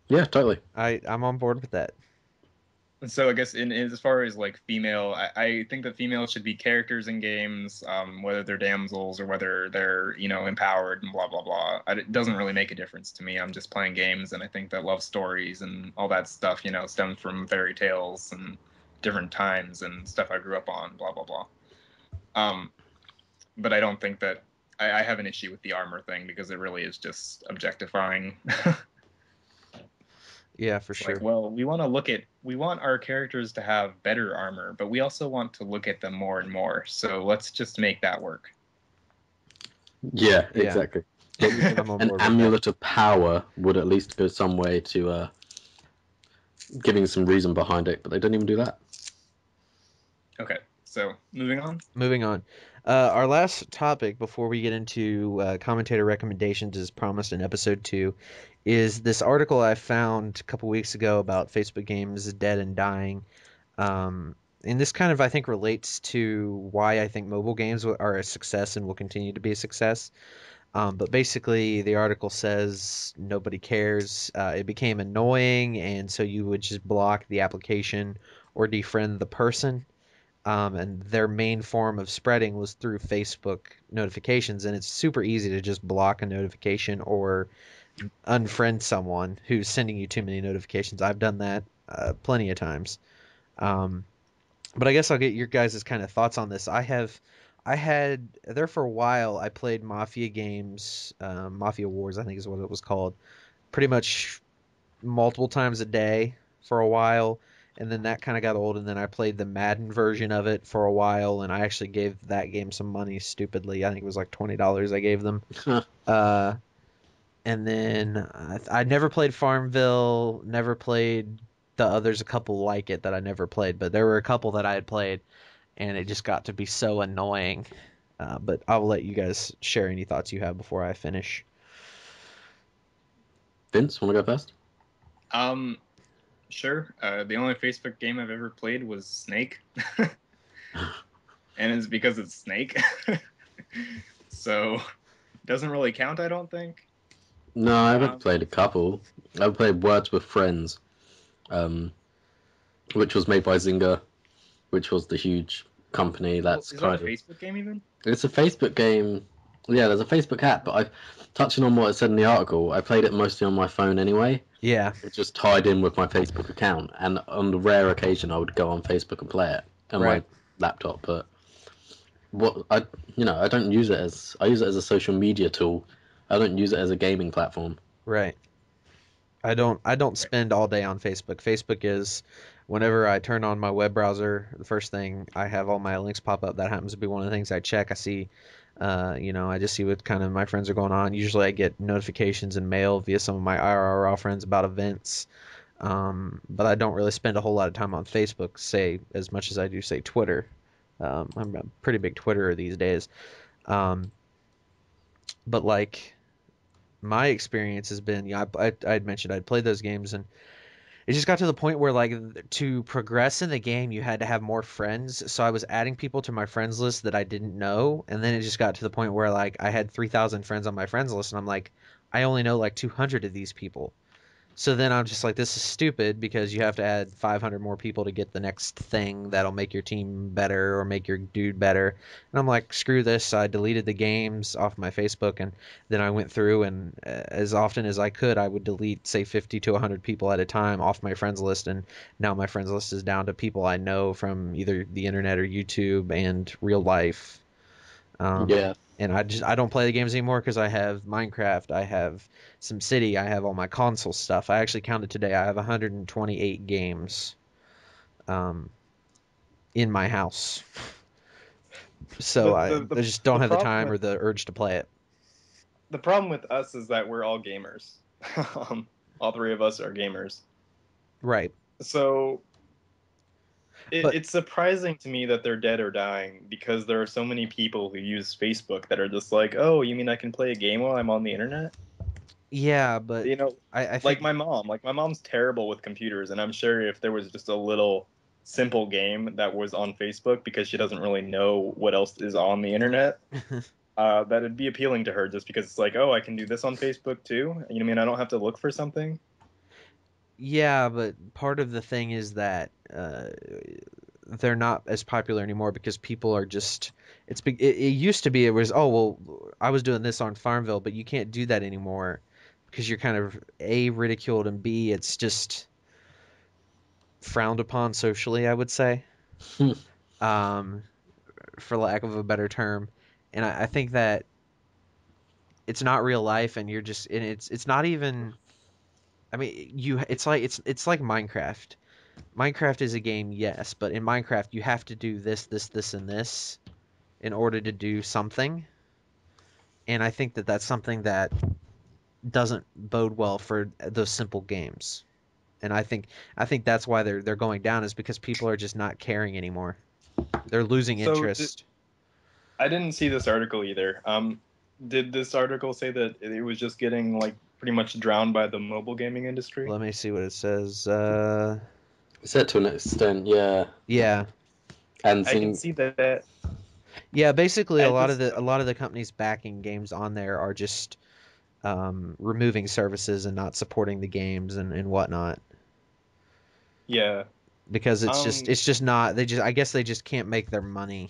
Yeah. Totally. I'm on board with that. So I guess as far as like female, I think that females should be characters in games, whether they're damsels or whether they're empowered and blah blah blah. It doesn't really make a difference to me. I'm just playing games, and I think that love stories and all that stuff stems from fairy tales and different times and stuff I grew up on. Blah blah blah. But I don't think that I have an issue with the armor thing because it really is just objectifying. Yeah, for sure. Like, well, we want our characters to have better armor, but we also want to look at them more and more. So let's just make that work. Yeah. Yeah. Exactly. I'm on An board with that. amulet of power would at least go some way to giving some reason behind it, but they don't even do that. Okay, so moving on. Moving on. Our last topic before we get into commentator recommendations, as promised in episode 2, is this article I found a couple weeks ago about Facebook games dead and dying. And this kind of, I think, relates to why I think mobile games are a success and will continue to be a success. But basically, the article says nobody cares. It became annoying, and so you would just block the application or defriend the person. and their main form of spreading was through Facebook notifications, and it's super easy to just block a notification or unfriend someone who's sending you too many notifications. I've done that plenty of times. Um, but I guess I'll get your guys' kind of thoughts on this. I had there for a while. I played Mafia games, Mafia Wars, I think is what it was called, pretty much multiple times a day for a while, and then that kind of got old. And then I played the Madden version of it for a while, and I actually gave that game some money stupidly. I think it was like $20 I gave them. Uh, and then I never played Farmville, never played the others, a couple like it that I never played, but there were a couple that I had played, and it just got to be so annoying. But I'll let you guys share any thoughts you have before I finish. Vince, want to go first? Sure. The only Facebook game I've ever played was Snake, and it's because it's Snake, so it doesn't really count, I don't think. No, I haven't played a couple. I've played Words with Friends, which was made by Zynga, which was the huge company that's Is that a kind of. Facebook game even? It's a Facebook game. Yeah, there's a Facebook app, but touching on what it said in the article, I played it mostly on my phone anyway. Yeah, It just tied in with my Facebook account, and on the rare occasion I would go on Facebook and play it on my right. laptop. But I don't use it as I use it as a social media tool. I don't use it as a gaming platform. Right. I don't spend all day on Facebook. Facebook is whenever I turn on my web browser, the first thing I have all my links pop up. That happens to be one of the things I check. I see I just see what kind of my friends are going on. Usually I get notifications and mail via some of my IRL friends about events. But I don't really spend a whole lot of time on Facebook, say as much as I do say Twitter. I'm a pretty big Twitterer these days. Um, but like my experience has been, I'd mentioned I'd played those games, and it just got to the point where like to progress in the game you had to have more friends. So I was adding people to my friends list that I didn't know, and then it just got to the point where like I had 3,000 friends on my friends list, and I'm like, I only know like 200 of these people. So then I'm just like, this is stupid because you have to add 500 more people to get the next thing that'll make your team better or make your dude better. And I'm like, screw this. So I deleted the games off my Facebook, and then I went through and as often as I could, I would delete, say, 50 to 100 people at a time off my friends list. And now my friends list is down to people I know from either the internet or YouTube and real life. Yeah, And I don't play the games anymore because I have Minecraft, I have SimCity, I have all my console stuff. I actually counted today. I have 128 games um, in my house, so The I, the I the, just don't the have the problem time with or the urge to play it. the problem with us is that we're all gamers. All three of us are gamers. Right, So but it's surprising to me that they're dead or dying because there are so many people who use Facebook that are just like, oh, you mean I can play a game while I'm on the internet? yeah, but You know, I think like my mom's terrible with computers, and I'm sure if there was just a little simple game that was on Facebook because she doesn't really know what else is on the internet, that'd be appealing to her just because it's like, oh, I can do this on Facebook too. You know, what I mean, I don't have to look for something. yeah, but part of the thing is that they're not as popular anymore because people are just it used to be it was, oh well, I was doing this on Farmville, but you can't do that anymore because you're kind of A, ridiculed, and B, it's just frowned upon socially, I would say, um, for lack of a better term. And I think that it's not real life, and you're just and it's not even. I mean, it's like Minecraft. Minecraft is a game, yes, but in Minecraft you have to do this, this, this, and this in order to do something. And I think that that's something that doesn't bode well for those simple games. And I think that's why they're going down, is because people are just not caring anymore. They're losing So interest. I didn't see this article either. Did this article say that it was just getting like pretty much drowned by the mobile gaming industry? Let me see what it says. said to an extent, yeah. Yeah, And I can Zing, see that. yeah. Basically, a I lot of just the companies backing games on there are just removing services and not supporting the games and whatnot. yeah. because Um, it's just not I guess they just can't make their money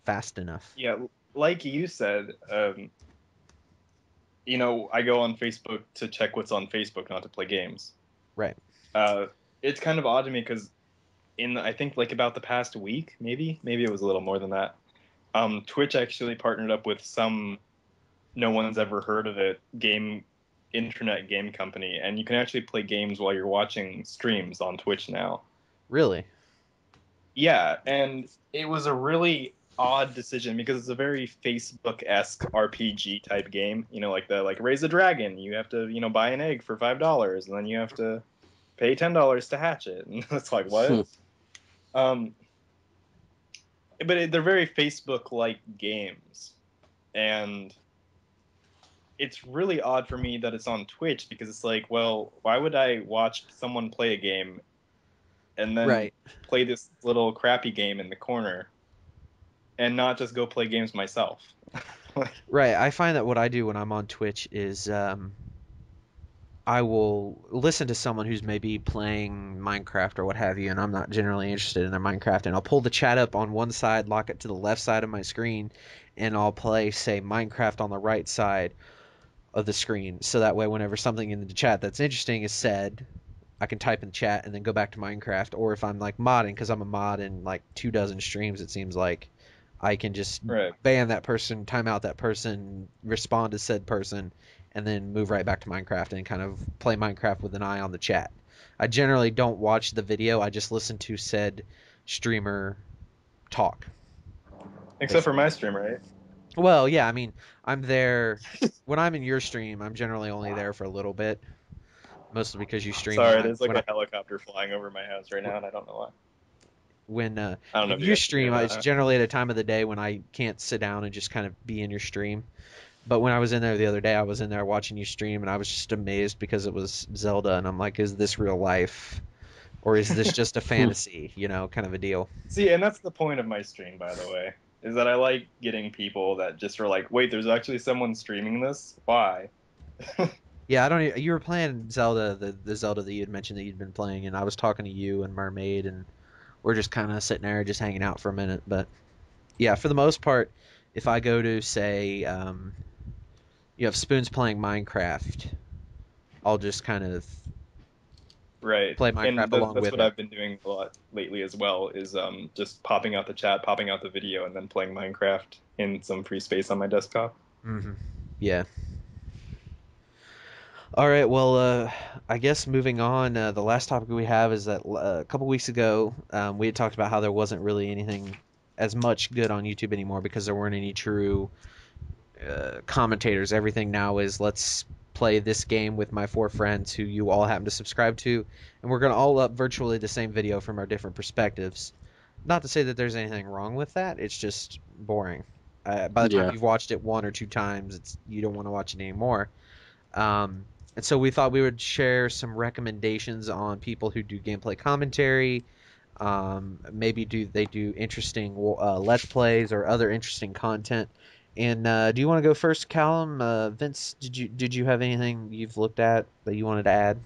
fast enough. yeah, like you said, I go on Facebook to check what's on Facebook, not to play games. Right. Uh, it's kind of odd to me because I think like about the past week, maybe it was a little more than that. Twitch actually partnered up with some no one's ever heard of it internet game company, and you can actually play games while you're watching streams on Twitch now. Really? Yeah, and it was a really odd decision because it's a very Facebook-esque RPG type game. Like raise a dragon, you have to, buy an egg for $5 and then you have to pay $10 to hatch it. And it's like, Hmm. what? Um they're very Facebook-like games. And it's really odd for me that it's on Twitch because it's like, well, why would I watch someone play a game and then Right. play this little crappy game in the corner and not just go play games myself? Like, Right. I find that what I do when I'm on Twitch is I will listen to someone who's maybe playing Minecraft or what have you, and I'm not generally interested in their Minecraft, and I'll pull the chat up on one side, lock it to the left side of my screen, and I'll play, say, Minecraft on the right side of the screen. So that way, whenever something in the chat that's interesting is said, I can type in the chat and then go back to Minecraft. Or if I'm like modding, because I'm a mod in like 2 dozen streams, it seems like I can just right. ban that person, time out that person, respond to said person, and then move right back to Minecraft and kind of play Minecraft with an eye on the chat. I generally don't watch the video. I just listen to said streamer talk, Except for basically. my stream, right? Well, yeah, I mean, I'm there when I'm in your stream. I'm generally only there for a little bit, mostly because you stream Sorry, there's like a helicopter flying over my house right now, and I don't know why. when I don't know when if you you guys can hear stream. It's that. generally at a time of the day when I can't sit down and just kind of be in your stream. But when I was in there the other day, I was in there watching you stream, and I was just amazed because it was Zelda, and I'm like, is this real life, or is this just a Hmm. fantasy? Kind of a deal. See, and that's the point of my stream, by the way, is that I like getting people that just are like, wait, there's actually someone streaming this? Why? Yeah, I don't. You were playing Zelda, the Zelda that you had mentioned that you'd been playing, and I was talking to you and Mermaid, and we're just kind of sitting there, just hanging out for a minute. But yeah, for the most part, if I go to say, you have Spoons playing Minecraft, I'll just kind of Right. play And Minecraft along that's with what it. I've been doing a lot lately as well, is just popping out the chat, popping out the video, and then playing Minecraft in some free space on my desktop. Yeah. All right. Well, I guess moving on. The last topic we have is that a couple weeks ago, we had talked about how there wasn't really anything as much good on YouTube anymore because there weren't any true commentators. Everything now is let's play this game with my four friends who you all happen to subscribe to, and we're gonna all up virtually the same video from our different perspectives. Not to say that there's anything wrong with that. It's just boring. By the time Yeah. you've watched it one or two times, you don't want to watch it anymore. And so we thought we would share some recommendations on people who do gameplay commentary. Maybe they do interesting let's plays or other interesting content. And do you want to go first, Callum? Vince, did you have anything you've looked at that you wanted to add?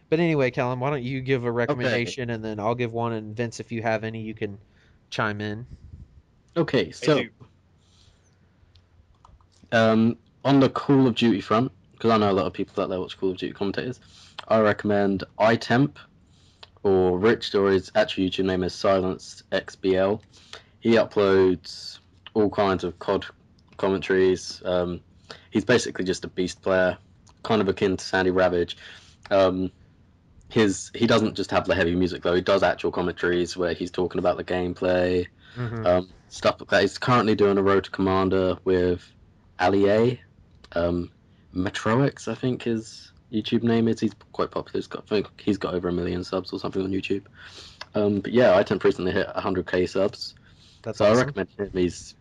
But anyway, Callum, why don't you give a Okay. recommendation and then I'll give one, and Vince, if you have any, you can chime in. Okay. I So, do. on the Call of Duty front, because I know a lot of people that watch Call of Duty commentators, I recommend iTemp or Rich, or his actual YouTube name is SilenceXBL. He uploads all kinds of COD commentaries. He's basically just a beast player, kind of akin to Sandy Ravage. Um, he doesn't just have the heavy music though. He does actual commentaries where he's talking about the gameplay, Mm-hmm. stuff like that. He's currently doing a Road to Commander with Ali. Um, Metroix, I think his YouTube name is. He's quite popular. I think he's got over 1 million subs or something on YouTube. But yeah, iTemp recently hit 100k subs, That's so I awesome. recommend him. He's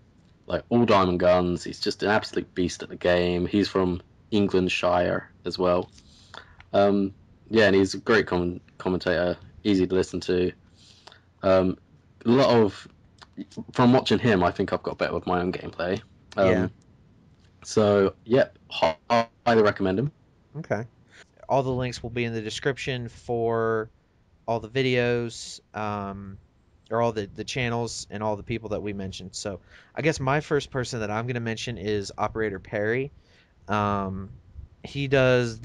like all diamond guns. He's just an absolute beast at the game. He's from Englandshire as well. Um, yeah, and he's a great commentator, easy to listen to. Um, a lot of from watching him, I think I've got better with my own gameplay. Yeah. Um, so yeah, highly recommend him. Okay. All the links will be in the description for all the videos, or all the channels and all the people that we mentioned. So I guess my first person that I'm going to mention is Operator Perry. Um, he does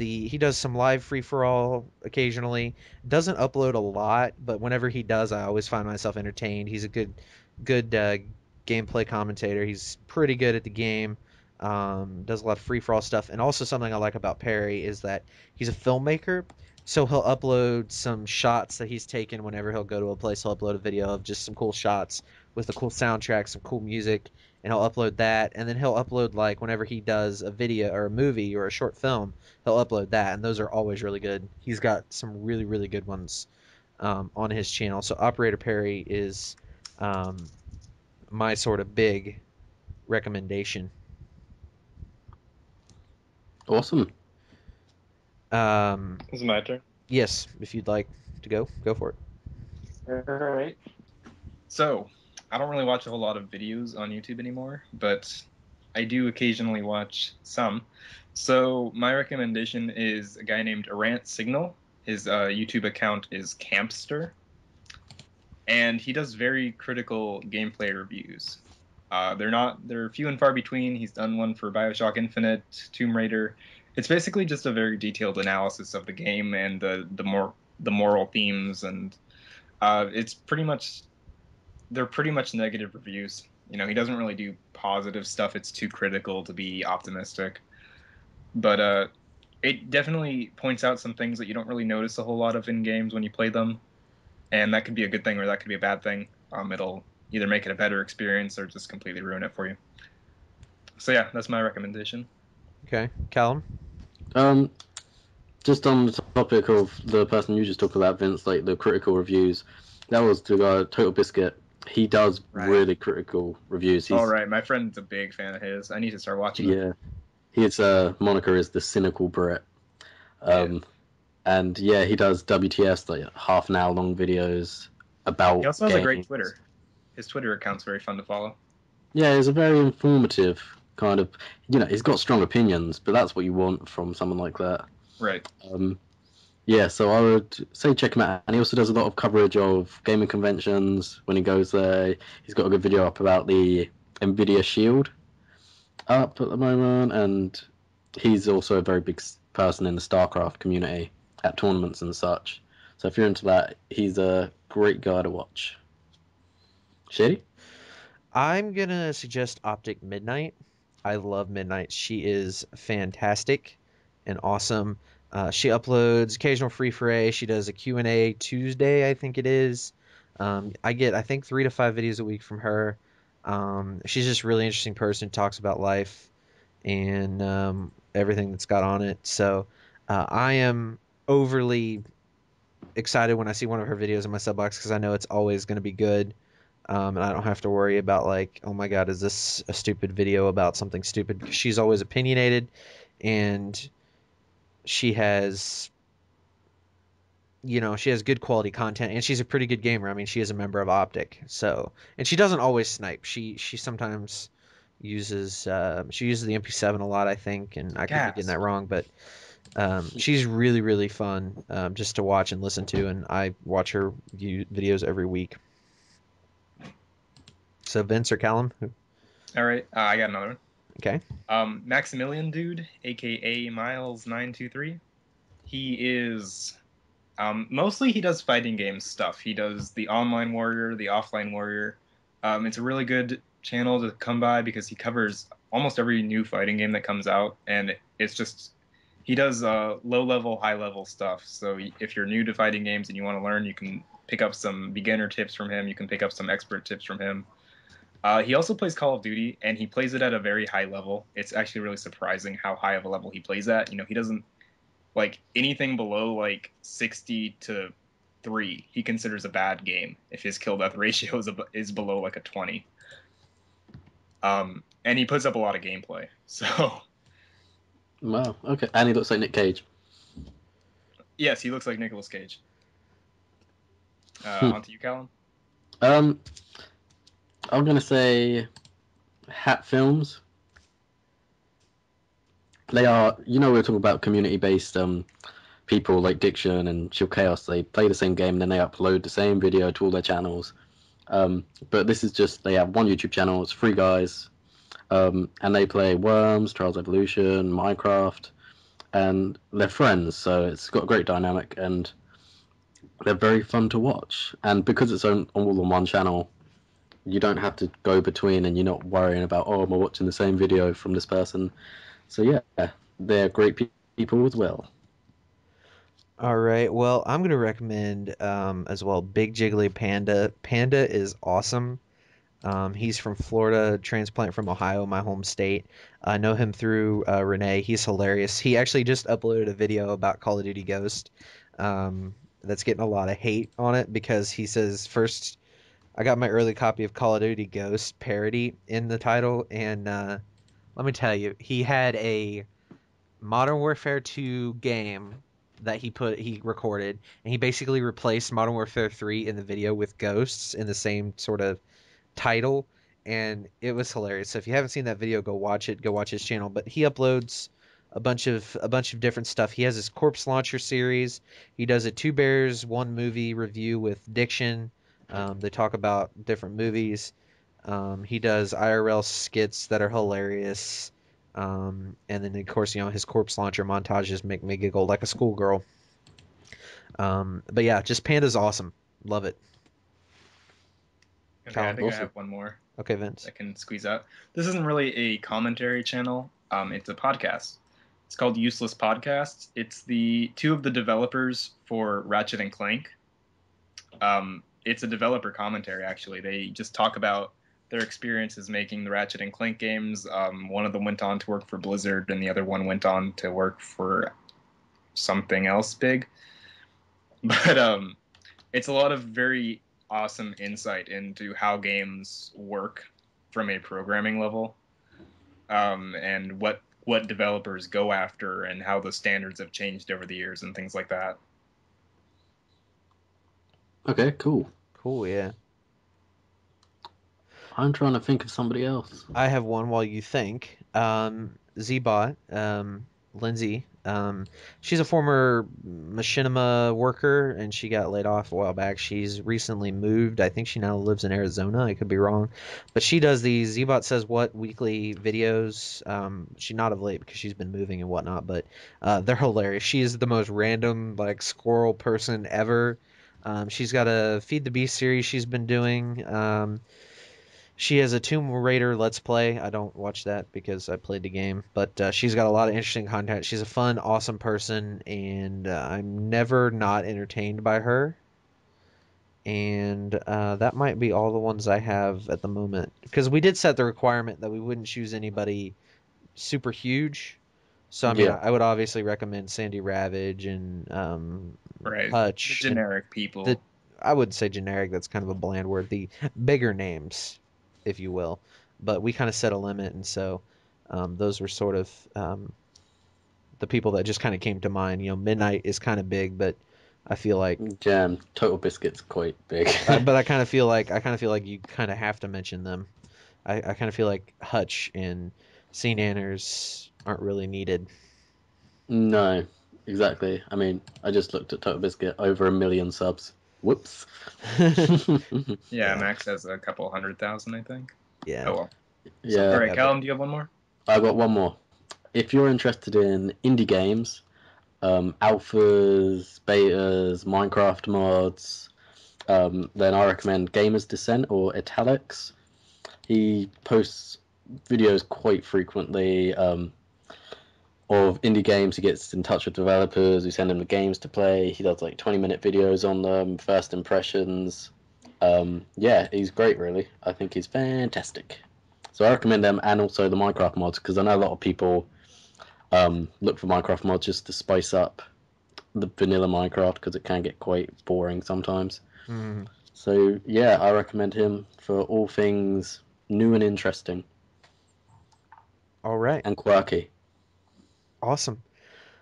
some live free for all occasionally. Doesn't upload a lot, but whenever he does, I always find myself entertained. He's a good gameplay commentator. He's pretty good at the game. Does a lot of free for all stuff, and also something I like about Perry is that he's a filmmaker. So he'll upload some shots that he's taken whenever he'll go to a place. He'll upload a video of just some cool shots with a cool soundtrack, some cool music, and he'll upload that. And then he'll upload, like, whenever he does a video or a movie or a short film, he'll upload that, and those are always really good. He's got some really really good ones on his channel. So Operator Perry is um, my sort of big recommendation. Awesome. This is my turn. Yes, if you'd like to go for it. All right. So, I don't really watch a whole lot of videos on YouTube anymore, but I do occasionally watch some. So, my recommendation is a guy named Arant Signal. His YouTube account is Campster, and he does very critical gameplay reviews. They're few and far between. He's done one for BioShock Infinite, Tomb Raider. It's basically just a very detailed analysis of the game and the moral themes, and it's pretty much they're pretty much negative reviews. He doesn't really do positive stuff. It's too critical to be optimistic. But it definitely points out some things that you don't really notice a whole lot of in games when you play them, and that could be a good thing or that could be a bad thing. It'll either make it a better experience or just completely ruin it for you. So yeah, that's my recommendation. Okay, Callum. Um, just on the topic of the person you just talked about, Vince, like the critical reviews, that was the guy, Total Biscuit. He does really critical reviews. All right, my friend's a big fan of his. I need to start watching it. Yeah, his moniker is the Cynical Brit. And yeah, he does WTS, like half an hour long videos about. He also has games. a great Twitter. His Twitter account's very fun to follow. Yeah, he's a very informative kind of. He's got strong opinions, but that's what you want from someone like that. Right. Yeah, so I would say check him out. And he also does a lot of coverage of gaming conventions when he goes there. He's got a good video up about the Nvidia Shield up at the moment, and he's also a very big person in the StarCraft community at tournaments and such. So if you're into that, he's a great guy to watch. Shady? I'm gonna suggest Optic Midnight. I love Midnight. She is fantastic and awesome. She uploads occasional free foray. She does a Q&A Tuesday, I think it is. I get, I think, 3 to 5 videos a week from her. She's just a really interesting person. Talks about life and everything that's got on it. So I am overly excited when I see one of her videos in my sub box because I know it's always going to be good. And I don't have to worry about, like, oh my god, is this a stupid video about something stupid? Because she's always opinionated, and she has, she has good quality content, and she's a pretty good gamer. I mean, she is a member of Optic, so, and she doesn't always snipe. She sometimes uses she uses the MP7 a lot, I think, and I could be getting that wrong, but she's really really fun just to watch and listen to, and I watch her videos every week. So Vince or Callum? All right, I got another one. Okay. Maximilian Dude, aka Miles923. He is mostly he does fighting game stuff. He does the online warrior, the offline warrior. It's a really good channel to come by because he covers almost every new fighting game that comes out, and it's just he does low level, high level stuff. So if you're new to fighting games and you want to learn, you can pick up some beginner tips from him. You can pick up some expert tips from him. He also plays Call of Duty, and he plays it at a very high level. It's actually really surprising how high of a level he plays at. He doesn't like anything below like 60 to 3. He considers a bad game if his kill death ratio is below like a 20. And he puts up a lot of gameplay. So. Wow. Okay. And he looks like Nick Cage. Yes, he looks like Nicolas Cage. On to you, Callum. I'm gonna say Hat Films. They are, we were talking about community-based people like Diction and Chill Chaos, they play the same game and then they upload the same video to all their channels. But this is just, they have one YouTube channel, it's 3 guys, and they play Worms, Trials Evolution, Minecraft, and they're friends, so it's got a great dynamic and they're very fun to watch. And because it's all on one channel, you don't have to go between and you're not worrying about, oh, am I watching the same video from this person? So yeah, they're great people as well. All right. Well, I'm gonna recommend as well Big Jiggly Panda. Panda is awesome. He's from Florida, transplant from Ohio, my home state. I know him through Renee. He's hilarious. He actually just uploaded a video about Call of Duty Ghost. That's getting a lot of hate on it because he says first I got my early copy of Call of Duty Ghost parody in the title, and let me tell you, he had a Modern Warfare 2 game that he recorded, and he basically replaced Modern Warfare 3 in the video with ghosts in the same sort of title, and it was hilarious. So if you haven't seen that video, go watch it. Go watch his channel. But he uploads a bunch of different stuff. He has his Corpse Launcher series. He does a Two Bears One Movie review with Diction. They talk about different movies. He does IRL skits that are hilarious. And then of course, his Corpse Launcher montages make me giggle like a schoolgirl. But yeah, just Panda's awesome. Love it. Okay, I Callum. think I Awesome. have one more Okay, Vince. I can squeeze out. This isn't really a commentary channel. It's a podcast. It's called Useless Podcasts. It's the two of the developers for Ratchet and Clank. It's a developer commentary, actually. They just talk about their experiences making the Ratchet and Clank games. One of them went on to work for Blizzard, and the other one went on to work for something else big. But it's a lot of very awesome insight into how games work from a programming level, and what developers go after and how the standards have changed over the years and things like that. Okay, cool. Cool, yeah. I'm trying to think of somebody else. I have one while you think. Zbot, Lindsay. She's a former machinima worker, and she got laid off a while back. She's recently moved. I think she now lives in Arizona. I could be wrong, but she does these Zbot Says What weekly videos. She's not of late because she's been moving and whatnot, but they're hilarious. She is the most random like squirrel person ever. She's got a Feed the Beast series she's been doing. She has a Tomb Raider Let's Play. I don't watch that because I played the game, but she's got a lot of interesting content. She's a fun, awesome person, and I'm never not entertained by her. And that might be all the ones I have at the moment. Because we did set the requirement that we wouldn't choose anybody super huge. So, I mean, Yeah. I would obviously recommend Sandy Ravage and Right. The Hutch. And generic people. I would say generic, that's kind of a bland word. The bigger names, if you will. But we kind of set a limit, and so those were sort of the people that just kind of came to mind. Midnight is kind of big, but I feel like, Jam, Total Biscuit's quite big. but I kind of feel like you kind of have to mention them. I kind of feel like Hutch and St. Anners aren't really needed. No, exactly. I mean, I just looked at Total Biscuit, over 1 million subs. Whoops. Yeah, Yeah, Max has a couple 100,000, I think. yeah, Oh well. Yeah, All right, yeah, but Callum, do you have one more? I got one more. If you're interested in indie games, alphas, betas, Minecraft mods, then I recommend Gamer's Descent or Italics. He posts videos quite frequently of indie games. He gets in touch with developers who send him the games to play. He does like 20-minute videos on them, first impressions. Yeah, he's great, really. I think he's fantastic. So I recommend them, and also the Minecraft mods, because I know a lot of people look for Minecraft mods just to spice up the vanilla Minecraft, because it can get quite boring sometimes. mm, So yeah, I recommend him for all things new and interesting all right, and quirky. awesome.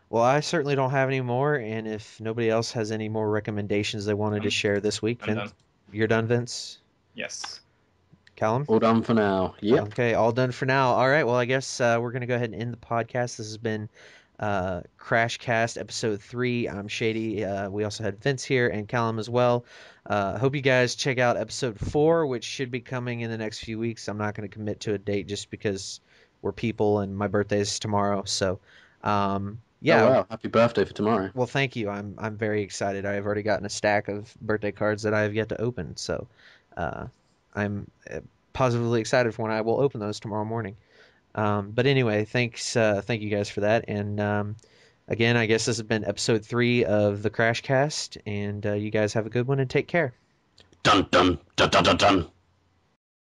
Well, I certainly don't have any more, and if nobody else has any more recommendations they wanted to I'm, share this week, I'm done. Vince, you're done, Vince? Yes. Callum? All done for now. Yep. Okay, all done for now. All right, well, I guess we're going to go ahead and end the podcast. This has been CrashCast episode 3. I'm Shady. We also had Vince here and Callum as well. Hope you guys check out episode 4, which should be coming in the next few weeks. I'm not going to commit to a date just because we're people and my birthday is tomorrow. So, Oh yeah. wow! Happy birthday for tomorrow. Well, thank you. I'm very excited. I've already gotten a stack of birthday cards that I have yet to open. So, uh, I'm positively excited for when I will open those tomorrow morning. But anyway, thank you guys for that. And again, I guess this has been episode 3 of the CrashCast, and you guys have a good one and take care. Dun dun dun dun dun dun.